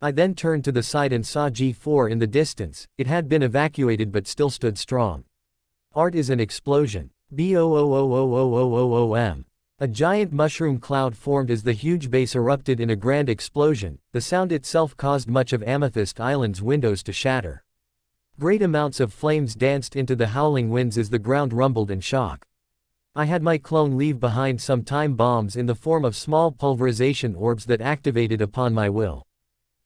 Speaker 1: I then turned to the side and saw G4 in the distance. It had been evacuated but still stood strong. Art is an explosion. BOOOOOOOOOM. A giant mushroom cloud formed as the huge base erupted in a grand explosion. The sound itself caused much of Amethyst Island's windows to shatter. Great amounts of flames danced into the howling winds as the ground rumbled in shock. I had my clone leave behind some time bombs in the form of small pulverization orbs that activated upon my will.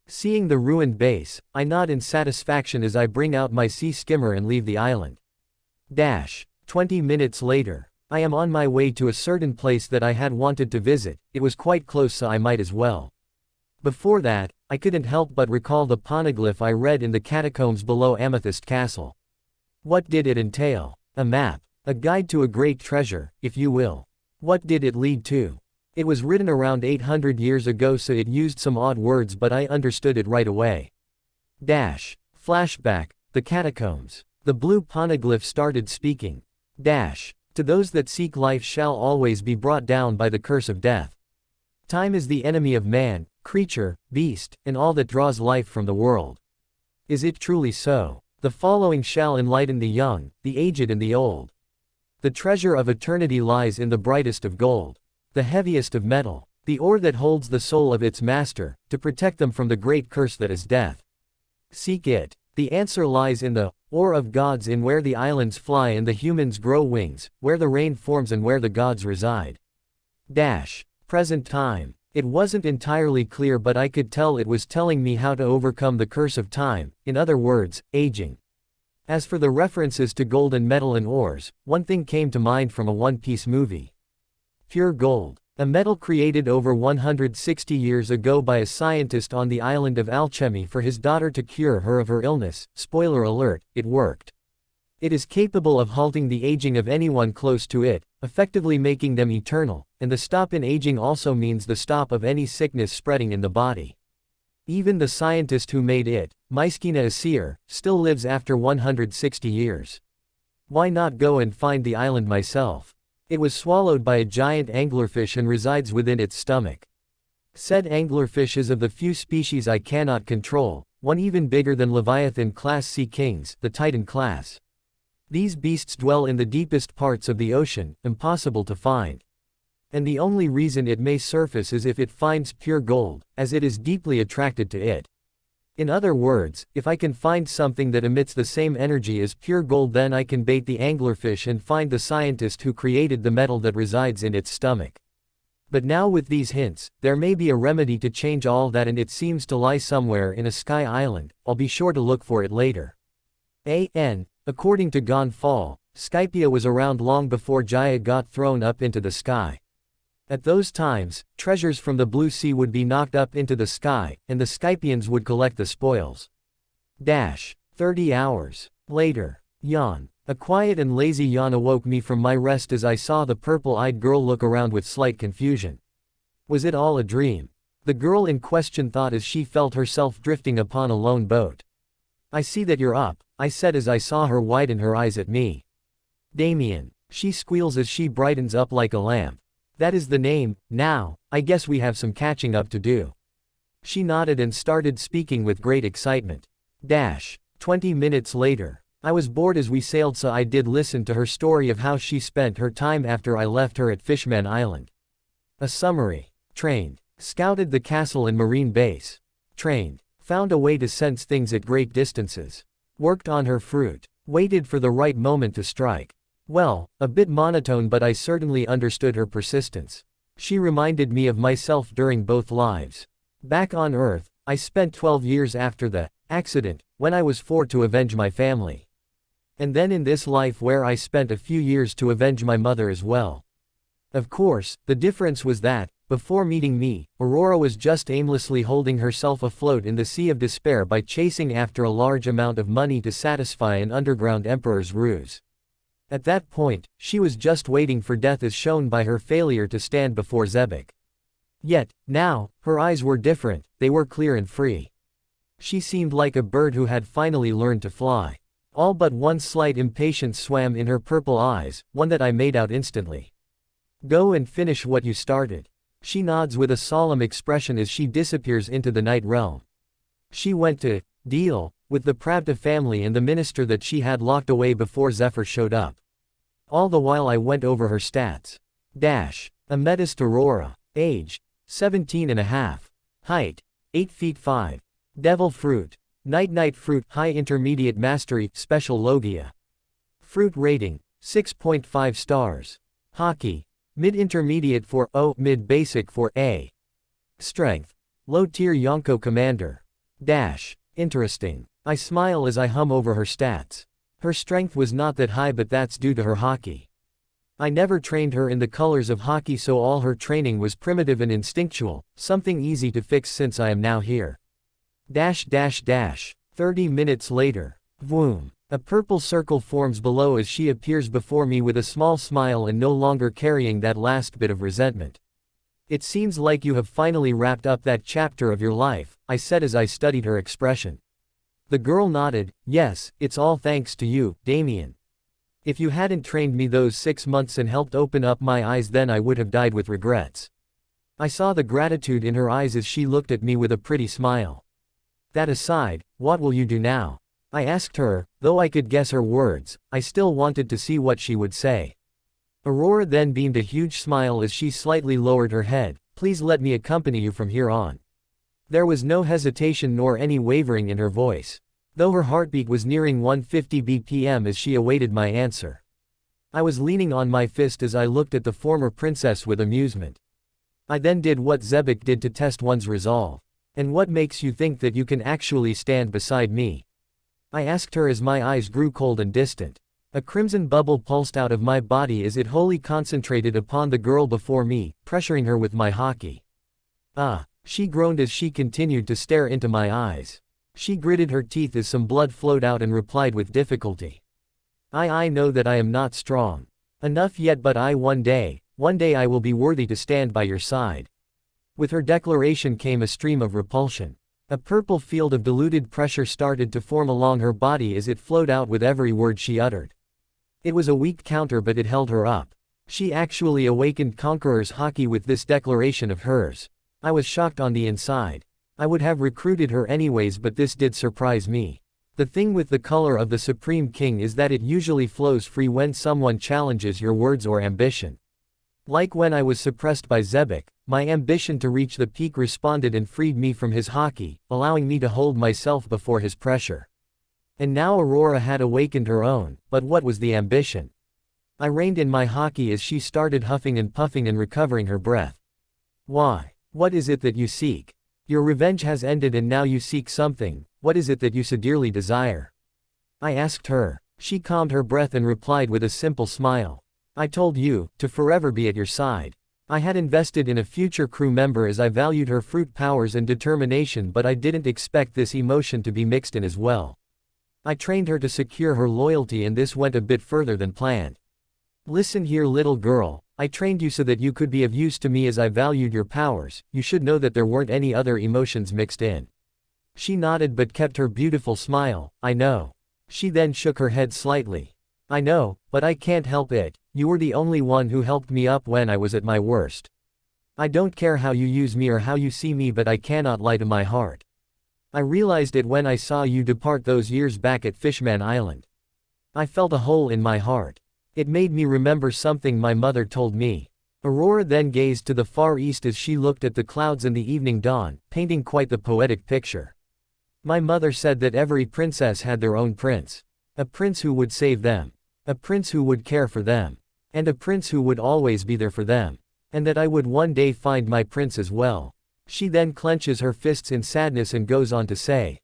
Speaker 1: Seeing the ruined base, I nod in satisfaction as I bring out my sea skimmer and leave the island. 20 minutes later. I am on my way to a certain place that I had wanted to visit. It was quite close, so I might as well. Before that, I couldn't help but recall the poneglyph I read in the catacombs below Amethyst Castle. What did it entail? A map. A guide to a great treasure, if you will. What did it lead to? It was written around 800 years ago, so it used some odd words, but I understood it right away. Flashback. The catacombs. The blue poneglyph started speaking. To those that seek life shall always be brought down by the curse of death. Time is the enemy of man, creature, beast, and all that draws life from the world. Is it truly so? The following shall enlighten the young, the aged and the old. The treasure of eternity lies in the brightest of gold, the heaviest of metal, the ore that holds the soul of its master, to protect them from the great curse that is death. Seek it. The answer lies in the ore of gods, in where the islands fly and the humans grow wings, where the rain forms and where the gods reside. Present time. It wasn't entirely clear, but I could tell it was telling me how to overcome the curse of time, in other words, aging. As for the references to gold and metal and ores, one thing came to mind from a One Piece movie. Pure gold. A metal created over 160 years ago by a scientist on the island of Alchemy for his daughter to cure her of her illness. Spoiler alert, it worked. It is capable of halting the aging of anyone close to it, effectively making them eternal, and the stop in aging also means the stop of any sickness spreading in the body. Even the scientist who made it, Myskina Asir, still lives after 160 years. Why not go and find the island myself? It was swallowed by a giant anglerfish and resides within its stomach. Said anglerfish is of the few species I cannot control, one even bigger than Leviathan-class Sea Kings, the Titan class. These beasts dwell in the deepest parts of the ocean, impossible to find. And the only reason it may surface is if it finds pure gold, as it is deeply attracted to it. In other words, if I can find something that emits the same energy as pure gold, then I can bait the anglerfish and find the scientist who created the metal that resides in its stomach. But now with these hints, there may be a remedy to change all that, and it seems to lie somewhere in a sky island. I'll be sure to look for it later. According to Gonfall, Skypia was around long before Jaya got thrown up into the sky. At those times, treasures from the Blue Sea would be knocked up into the sky, and the Skypians would collect the spoils. 30 hours later. Yawn. A quiet and lazy yawn awoke me from my rest as I saw the purple-eyed girl look around with slight confusion. Was it all a dream? The girl in question thought as she felt herself drifting upon a lone boat. I see that you're up, I said as I saw her widen her eyes at me. Damien, she squeals as she brightens up like a lamp. That is the name. Now, I guess we have some catching up to do. She nodded and started speaking with great excitement. 20 minutes later. I was bored as we sailed, so I did listen to her story of how she spent her time after I left her at Fishman Island. A summary. Trained. Scouted the castle and marine base. Trained. Found a way to sense things at great distances. Worked on her fruit. Waited for the right moment to strike. Well, a bit monotone, but I certainly understood her persistence. She reminded me of myself during both lives. Back on Earth, I spent 12 years after the accident, when I was 4 to avenge my family. And then in this life where I spent a few years to avenge my mother as well. Of course, the difference was that, before meeting me, Aurora was just aimlessly holding herself afloat in the sea of despair by chasing after a large amount of money to satisfy an underground emperor's ruse. At that point, she was just waiting for death as shown by her failure to stand before Zebek. Yet, now, her eyes were different, they were clear and free. She seemed like a bird who had finally learned to fly. All but one slight impatience swam in her purple eyes, one that I made out instantly. Go and finish what you started. She nods with a solemn expression as she disappears into the night realm. She went to deal with the Pravda family and the minister that she had locked away before Zephyr showed up. All the while I went over her stats. Amethyst Aurora. Age, 17 and a half. Height, 8 feet 5. Devil Fruit. Night Fruit. High Intermediate Mastery, Special Logia. Fruit Rating, 6.5 stars. Hockey. Mid-Intermediate for O, Mid-Basic for A. Strength. Low-Tier Yonko Commander. Interesting. I smile as I hum over her stats. Her strength was not that high, but that's due to her hockey. I never trained her in the colors of hockey, so all her training was primitive and instinctual, something easy to fix since I am now here. 30 minutes later. Vroom. A purple circle forms below as she appears before me with a small smile and no longer carrying that last bit of resentment. It seems like you have finally wrapped up that chapter of your life, I said as I studied her expression. The girl nodded. Yes, it's all thanks to you, Damien. If you hadn't trained me those 6 months and helped open up my eyes, then I would have died with regrets. I saw the gratitude in her eyes as she looked at me with a pretty smile. That aside, what will you do now? I asked her. Though I could guess her words, I still wanted to see what she would say. Aurora then beamed a huge smile as she slightly lowered her head. Please let me accompany you from here on. There was no hesitation nor any wavering in her voice, though her heartbeat was nearing 150 BPM as she awaited my answer. I was leaning on my fist as I looked at the former princess with amusement. I then did what Zebek did to test one's resolve. And what makes you think that you can actually stand beside me? I asked her as my eyes grew cold and distant. A crimson bubble pulsed out of my body as it wholly concentrated upon the girl before me, pressuring her with my hockey. She groaned as she continued to stare into my eyes. She gritted her teeth as some blood flowed out and replied with difficulty. I know that I am not strong enough yet, but one day I will be worthy to stand by your side. With her declaration came a stream of repulsion. A purple field of diluted pressure started to form along her body as it flowed out with every word she uttered. It was a weak counter, but it held her up. She actually awakened Conqueror's hockey with this declaration of hers. I was shocked on the inside. I would have recruited her anyways, but this did surprise me. The thing with the color of the Supreme King is that it usually flows free when someone challenges your words or ambition. Like when I was suppressed by Zebek, my ambition to reach the peak responded and freed me from his hockey, allowing me to hold myself before his pressure. And now Aurora had awakened her own, but what was the ambition? I reined in my hockey as she started huffing and puffing and recovering her breath. Why? What is it that you seek? Your revenge has ended and now you seek something. What is it that you so dearly desire? I asked her. She calmed her breath and replied with a simple smile. I told you, to forever be at your side. I had invested in a future crew member as I valued her fruit powers and determination, but I didn't expect this emotion to be mixed in as well. I trained her to secure her loyalty, and this went a bit further than planned. Listen here, little girl, I trained you so that you could be of use to me as I valued your powers. You should know that there weren't any other emotions mixed in. She nodded but kept her beautiful smile. I know. She then shook her head slightly. I know, but I can't help it. You were the only one who helped me up when I was at my worst. I don't care how you use me or how you see me, but I cannot lie to my heart. I realized it when I saw you depart those years back at Fishman Island. I felt a hole in my heart. It made me remember something my mother told me. Aurora then gazed to the far east as she looked at the clouds and the evening dawn, painting quite the poetic picture. My mother said that every princess had their own prince. A prince who would save them. A prince who would care for them. And a prince who would always be there for them. And that I would one day find my prince as well. She then clenches her fists in sadness and goes on to say.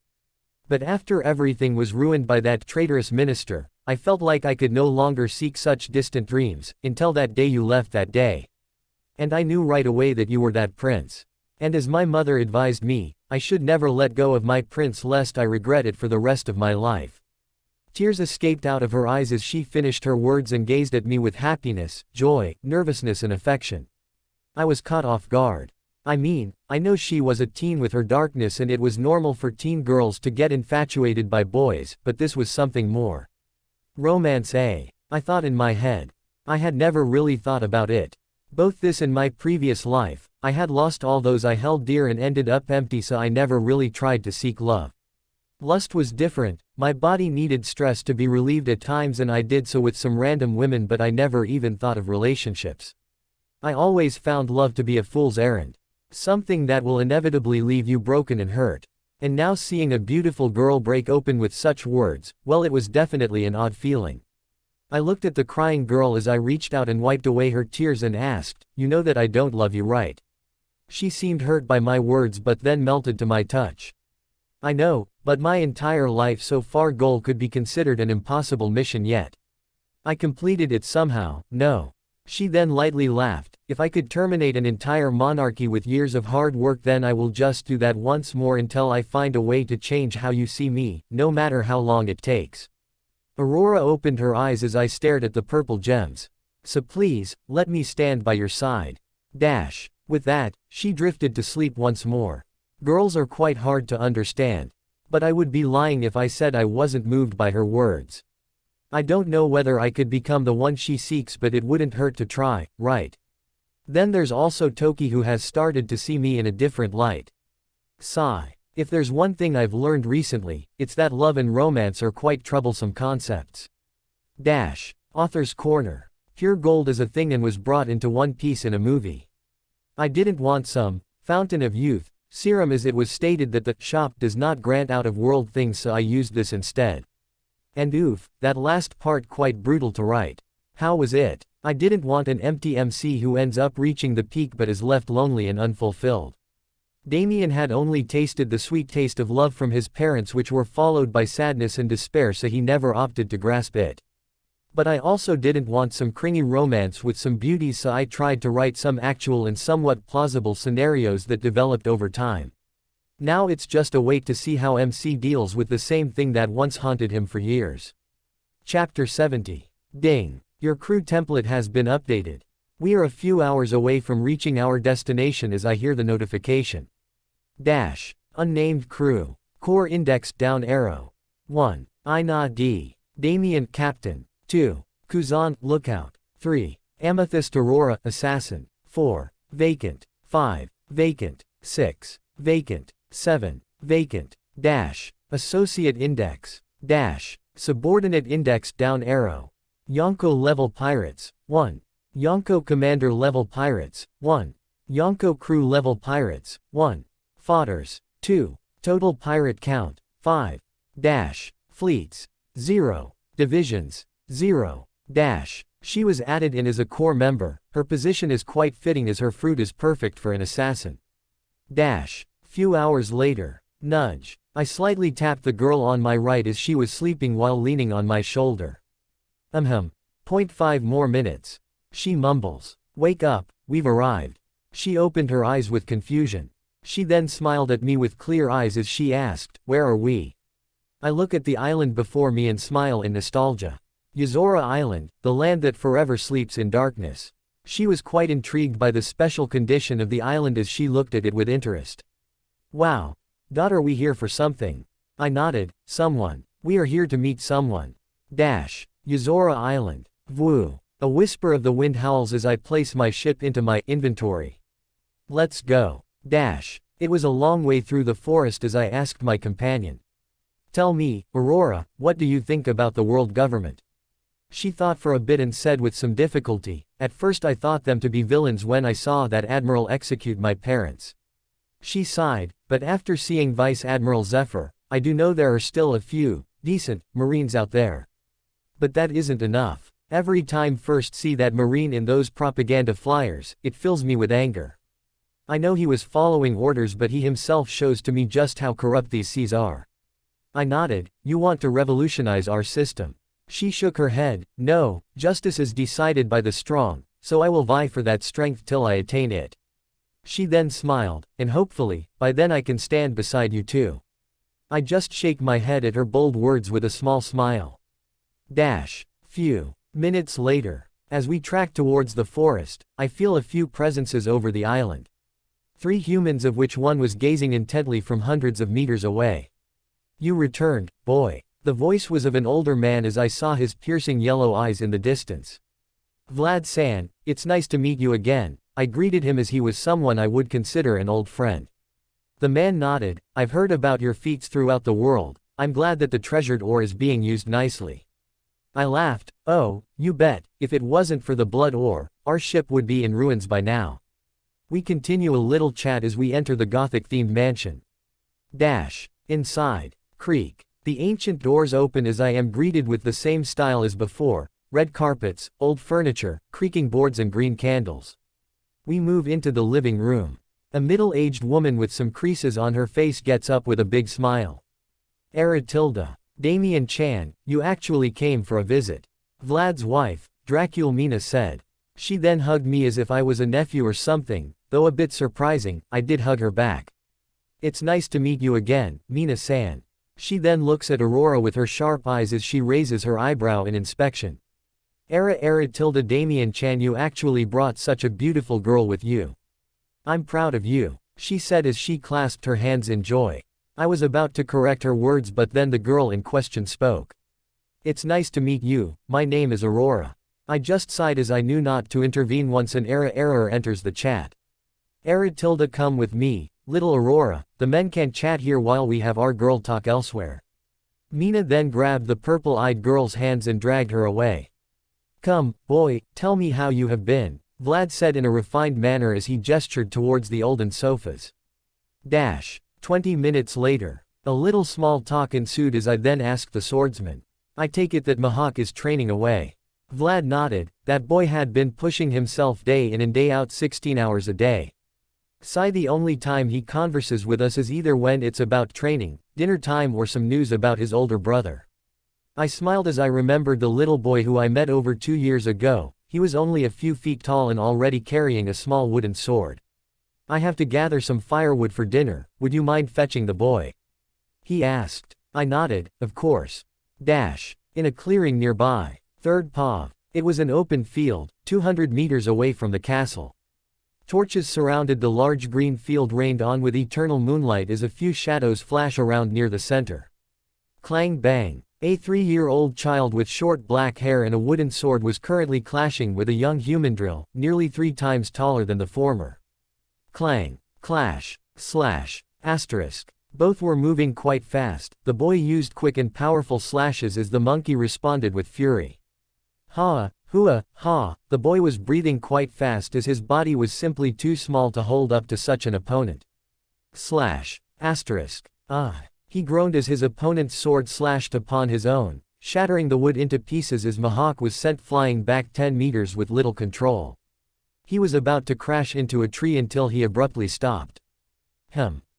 Speaker 1: But after everything was ruined by that traitorous minister, I felt like I could no longer seek such distant dreams, until that day you left that day. And I knew right away that you were that prince. And as my mother advised me, I should never let go of my prince lest I regret it for the rest of my life. Tears escaped out of her eyes as she finished her words and gazed at me with happiness, joy, nervousness and affection. I was caught off guard. I mean, I know she was a teen with her darkness and it was normal for teen girls to get infatuated by boys, but this was something more. Romance, eh? I thought in my head. I had never really thought about it. Both this and my previous life, I had lost all those I held dear and ended up empty, so I never really tried to seek love. Lust was different, my body needed stress to be relieved at times and I did so with some random women, but I never even thought of relationships. I always found love to be a fool's errand. Something that will inevitably leave you broken and hurt. And now seeing a beautiful girl break open with such words, well, it was definitely an odd feeling. I looked at the crying girl as I reached out and wiped away her tears and asked, "You know that I don't love you, right?" She seemed hurt by my words but then melted to my touch. I know, but my entire life so far goal could be considered an impossible mission yet. I completed it somehow, no. She then lightly laughed. If I could terminate an entire monarchy with years of hard work, then I will just do that once more until I find a way to change how you see me, no matter how long it takes. Aurora opened her eyes as I stared at the purple gems. So please, let me stand by your side. Dash. With that, she drifted to sleep once more. Girls are quite hard to understand. But I would be lying if I said I wasn't moved by her words. I don't know whether I could become the one she seeks, but it wouldn't hurt to try, right? Then there's also Toki, who has started to see me in a different light. Sigh. If there's one thing I've learned recently, it's that love and romance are quite troublesome concepts. Dash. Author's Corner. Pure gold is a thing and was brought into One Piece in a movie. I didn't want some fountain of youth serum, as it was stated that the shop does not grant out of world things, so I used this instead. And oof, that last part quite brutal to write. How was it? I didn't want an empty MC who ends up reaching the peak but is left lonely and unfulfilled. Damien had only tasted the sweet taste of love from his parents, which were followed by sadness and despair, so he never opted to grasp it. But I also didn't want some cringy romance with some beauty, so I tried to write some actual and somewhat plausible scenarios that developed over time. Now it's just a wait to see how MC deals with the same thing that once haunted him for years. Chapter 70. Ding. Your crew template has been updated. We are a few hours away from reaching our destination as I hear the notification. Dash. Unnamed crew. Core index down arrow. 1. Ina D. Damien Captain. 2. Kuzan Lookout. 3. Amethyst Aurora Assassin. 4. Vacant. 5. Vacant. 6. Vacant. 7. Vacant. Dash. Associate index. Dash. Subordinate index down arrow. Yonko level pirates. 1. Yonko commander level pirates. 1. Yonko crew level pirates. 1. Fodders. 2. Total pirate count. 5. Dash. Fleets. 0. Divisions. 0. Dash. She was added in as a core member. Her position is quite fitting as her fruit is perfect for an assassin. Dash. Few hours later. Nudge. I slightly tapped the girl on my right as she was sleeping while leaning on my shoulder. 0.5 more minutes. She mumbles. Wake up, we've arrived. She opened her eyes with confusion. She then smiled at me with clear eyes as she asked, where are we? I look at the island before me and smile in nostalgia. Yozora Island, the land that forever sleeps in darkness. She was quite intrigued by the special condition of the island as she looked at it with interest. Wow. Are we here for something? I nodded. Someone. We are here to meet someone. Yozora Island. Vwoo. A whisper of the wind howls as I place my ship into my inventory. Let's go. It was a long way through the forest as I asked my companion. Tell me, Aurora, what do you think about the world government? She thought for a bit and said with some difficulty, at first I thought them to be villains when I saw that admiral execute my parents. She sighed, but after seeing Vice Admiral Zephyr, I do know there are still a few, decent, Marines out there. But that isn't enough. Every time first see that Marine in those propaganda flyers, it fills me with anger. I know he was following orders but he himself shows to me just how corrupt these seas are. I nodded. You want to revolutionize our system. She shook her head. No, justice is decided by the strong, so I will vie for that strength till I attain it. She then smiled, and hopefully, by then I can stand beside you too. I just shake my head at her bold words with a small smile. Few minutes later, as we track towards the forest, I feel a few presences over the island. 3 humans of which one was gazing intently from hundreds of meters away. You returned, boy. The voice was of an older man as I saw his piercing yellow eyes in the distance. Vlad-san, it's nice to meet you again, I greeted him as he was someone I would consider an old friend. The man nodded. I've heard about your feats throughout the world, I'm glad that the treasured ore is being used nicely. I laughed. Oh, you bet, if it wasn't for the blood ore, our ship would be in ruins by now. We continue a little chat as we enter the Gothic-themed mansion. Inside. Creak. The ancient doors open as I am greeted with the same style as before, red carpets, old furniture, creaking boards and green candles. We move into the living room. A middle-aged woman with some creases on her face gets up with a big smile. Aratilda. Damien Chan, you actually came for a visit. Vlad's wife, Dracul Mina said. She then hugged me as if I was a nephew or something, though a bit surprising, I did hug her back. It's nice to meet you again, Mina-san. She then looks at Aurora with her sharp eyes as she raises her eyebrow in inspection. Aratilda Damien Chan, you actually brought such a beautiful girl with you. I'm proud of you, she said as she clasped her hands in joy. I was about to correct her words but then the girl in question spoke. It's nice to meet you, my name is Aurora. I just sighed as I knew not to intervene once an error enters the chat. Aratilda, come with me, little Aurora, the men can chat here while we have our girl talk elsewhere. Mina then grabbed the purple-eyed girl's hands and dragged her away. Come, boy, tell me how you have been, Vlad said in a refined manner as he gestured towards the olden sofas. 20 minutes later. A little small talk ensued as I then asked the swordsman. I take it that Mihawk is training away. Vlad nodded. That boy had been pushing himself day in and day out 16 hours a day. The only time he converses with us is either when it's about training, dinner time or some news about his older brother. I smiled as I remembered the little boy who I met over 2 years ago. He was only a few feet tall and already carrying a small wooden sword. I have to gather some firewood for dinner, would you mind fetching the boy? He asked. I nodded, of course. In a clearing nearby. 3rd POV. It was an open field, 200 meters away from the castle. Torches surrounded the large green field rained on with eternal moonlight as a few shadows flash around near the center. Clang bang. A 3-year-old child with short black hair and a wooden sword was currently clashing with a young human drill, nearly 3 times taller than the former. Clang, clash, slash, asterisk. Both were moving quite fast. The boy used quick and powerful slashes as the monkey responded with fury. Ha, hua, ha, the boy was breathing quite fast as his body was simply too small to hold up to such an opponent. Slash, asterisk. Ah. He groaned as his opponent's sword slashed upon his own, shattering the wood into pieces as Mihawk was sent flying back 10 meters with little control. He was about to crash into a tree until he abruptly stopped.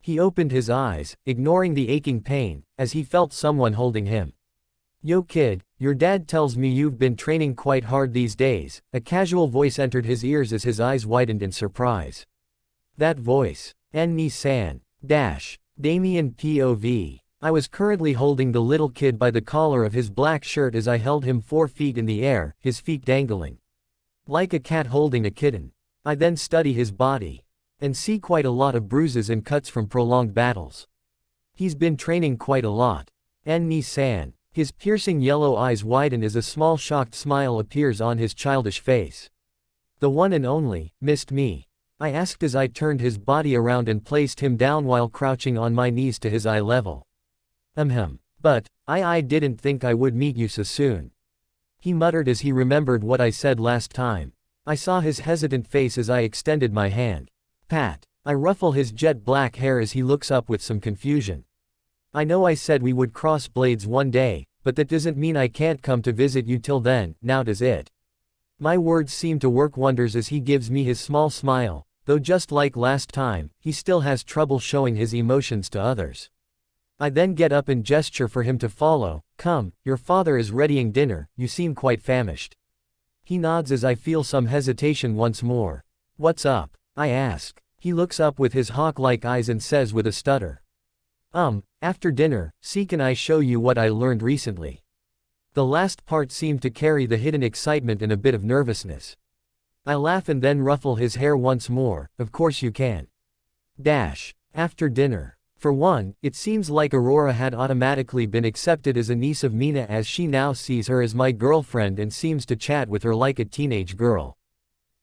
Speaker 1: He opened his eyes, ignoring the aching pain, as he felt someone holding him. Yo kid, your dad tells me you've been training quite hard these days, a casual voice entered his ears as his eyes widened in surprise. That voice. Ni-san. Damien POV. I was currently holding the little kid by the collar of his black shirt as I held him 4 feet in the air, his feet dangling. Like a cat holding a kitten. I then study his body. And see quite a lot of bruises and cuts from prolonged battles. He's been training quite a lot. Ni-san. His piercing yellow eyes widen as a small shocked smile appears on his childish face. The one and only, missed me? I asked as I turned his body around and placed him down while crouching on my knees to his eye level. But, I didn't think I would meet you so soon. He muttered as he remembered what I said last time. I saw his hesitant face as I extended my hand. Pat. I ruffle his jet black hair as he looks up with some confusion. I know I said we would cross blades one day, but that doesn't mean I can't come to visit you till then, now does it? My words seem to work wonders as he gives me his small smile, though just like last time, he still has trouble showing his emotions to others. I then get up and gesture for him to follow. Come, your father is readying dinner, you seem quite famished. He nods as I feel some hesitation once more. What's up? I ask. He looks up with his hawk-like eyes and says with a stutter. After dinner, can I show you what I learned recently? The last part seemed to carry the hidden excitement and a bit of nervousness. I laugh and then ruffle his hair once more. Of course you can. After dinner. For one, it seems like Aurora had automatically been accepted as a niece of Mina as she now sees her as my girlfriend and seems to chat with her like a teenage girl.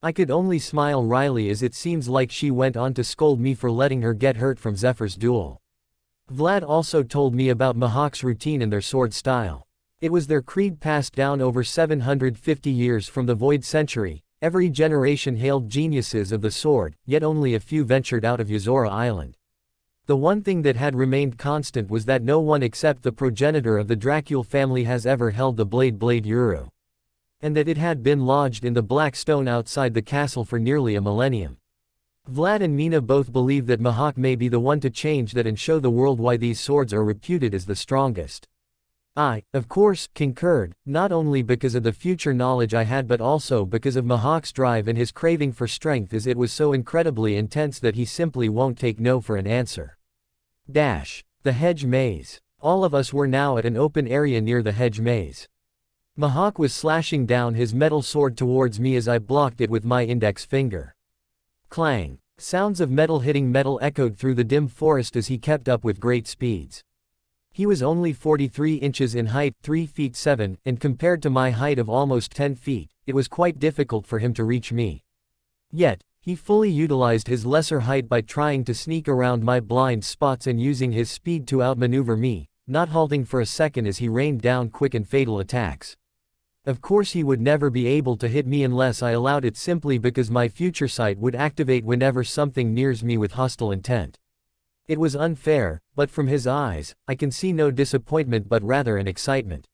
Speaker 1: I could only smile wryly as it seems like she went on to scold me for letting her get hurt from Zephyr's duel. Vlad also told me about Mihawk's routine and their sword style. It was their creed passed down over 750 years from the Void Century. Every generation hailed geniuses of the sword, yet only a few ventured out of Yozora Island. The one thing that had remained constant was that no one except the progenitor of the Dracul family has ever held the Blade Yuru. And that it had been lodged in the black stone outside the castle for nearly a millennium. Vlad and Mina both believe that Mihawk may be the one to change that and show the world why these swords are reputed as the strongest. I, of course, concurred, not only because of the future knowledge I had but also because of Mihawk's drive and his craving for strength as it was so incredibly intense that he simply won't take no for an answer. The hedge maze. All of us were now at an open area near the hedge maze. Mihawk was slashing down his metal sword towards me as I blocked it with my index finger. Clang. Sounds of metal hitting metal echoed through the dim forest as he kept up with great speeds. He was only 43 inches in height, 3 feet 7, and compared to my height of almost 10 feet, it was quite difficult for him to reach me. Yet, he fully utilized his lesser height by trying to sneak around my blind spots and using his speed to outmaneuver me, not halting for a second as he rained down quick and fatal attacks. Of course he would never be able to hit me unless I allowed it simply because my future sight would activate whenever something nears me with hostile intent. It was unfair, but from his eyes, I can see no disappointment but rather an excitement.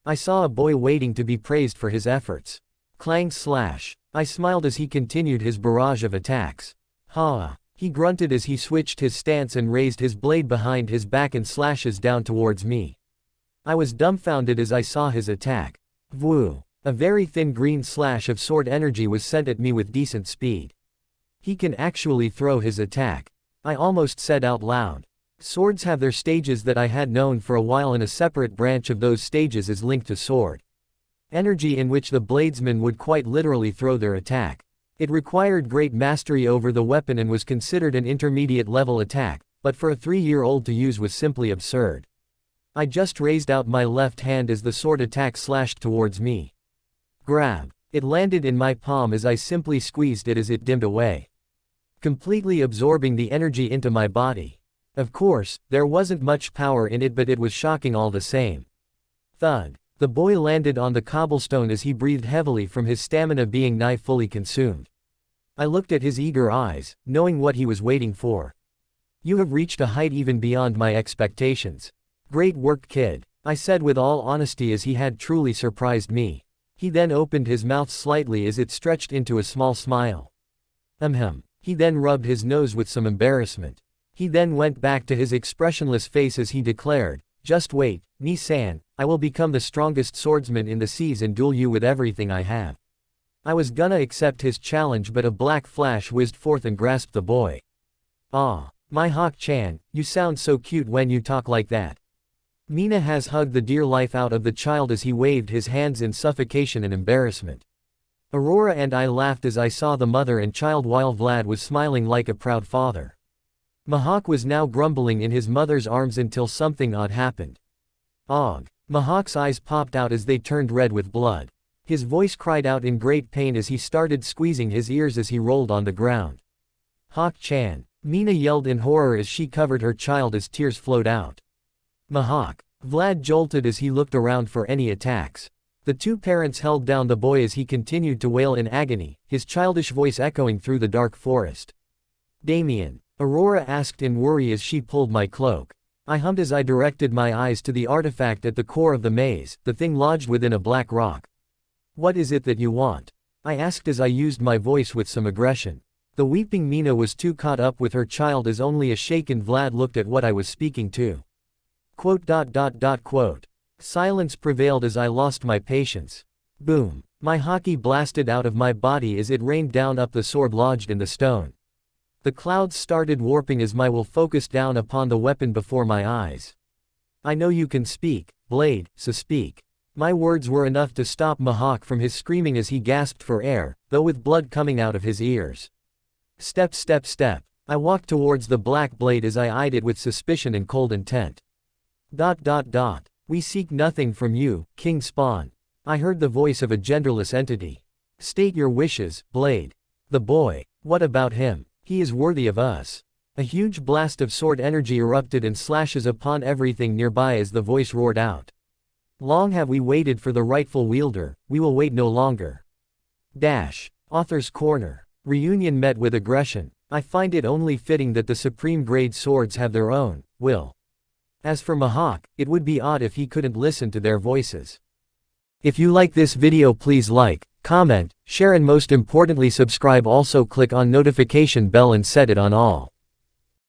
Speaker 1: I saw a boy waiting to be praised for his efforts. Clang slash. I smiled as he continued his barrage of attacks. Ha! He grunted as he switched his stance and raised his blade behind his back and slashes down towards me. I was dumbfounded as I saw his attack. Woo! A very thin green slash of sword energy was sent at me with decent speed. He can actually throw his attack. I almost said out loud. Swords have their stages that I had known for a while, and a separate branch of those stages is linked to sword energy in which the bladesmen would quite literally throw their attack. It required great mastery over the weapon and was considered an intermediate level attack, but for a 3-year-old to use was simply absurd. I just raised out my left hand as the sword attack slashed towards me. Grab. It landed in my palm as I simply squeezed it as it dimmed away, completely absorbing the energy into my body. Of course, there wasn't much power in it, but it was shocking all the same. Thud. The boy landed on the cobblestone as he breathed heavily from his stamina being nigh fully consumed. I looked at his eager eyes, knowing what he was waiting for. You have reached a height even beyond my expectations. Great work, kid, I said with all honesty as he had truly surprised me. He then opened his mouth slightly as it stretched into a small smile. He then rubbed his nose with some embarrassment. He then went back to his expressionless face as he declared, "Just wait, Ni-san, I will become the strongest swordsman in the seas and duel you with everything I have." I was gonna accept his challenge, but a black flash whizzed forth and grasped the boy. "Ah, my Hawk-chan, you sound so cute when you talk like that." Mina has hugged the dear life out of the child as he waved his hands in suffocation and embarrassment. Aurora and I laughed as I saw the mother and child while Vlad was smiling like a proud father. Mihawk was now grumbling in his mother's arms until something odd happened. Og. Mihawk's eyes popped out as they turned red with blood. His voice cried out in great pain as he started squeezing his ears as he rolled on the ground. Hawk-chan. Mina yelled in horror as she covered her child as tears flowed out. Mihawk. Vlad jolted as he looked around for any attacks. The two parents held down the boy as he continued to wail in agony, his childish voice echoing through the dark forest. Damien. Aurora asked in worry as she pulled my cloak. I hummed as I directed my eyes to the artifact at the core of the maze, the thing lodged within a black rock. What is it that you want? I asked as I used my voice with some aggression. The weeping Mina was too caught up with her child as only a shaken Vlad looked at what I was speaking to. Quote. Silence prevailed as I lost my patience. Boom. My haki blasted out of my body as it rained down up the sword lodged in the stone. The clouds started warping as my will focused down upon the weapon before my eyes. I know you can speak, Blade, so speak. My words were enough to stop Mihawk from his screaming as he gasped for air, though with blood coming out of his ears. Step. I walked towards the black blade as I eyed it with suspicion and cold intent. We seek nothing from you, King Spawn. I heard the voice of a genderless entity. State your wishes, Blade. The boy. What about him? He is worthy of us. A huge blast of sword energy erupted and slashes upon everything nearby as the voice roared out. Long have we waited for the rightful wielder, we will wait no longer. Author's Corner. Reunion met with aggression. I find it only fitting that the supreme grade swords have their own will. As for Mihawk, it would be odd if he couldn't listen to their voices. If you like this video, please like, comment, share and most importantly subscribe. Also click on notification bell and set it on all.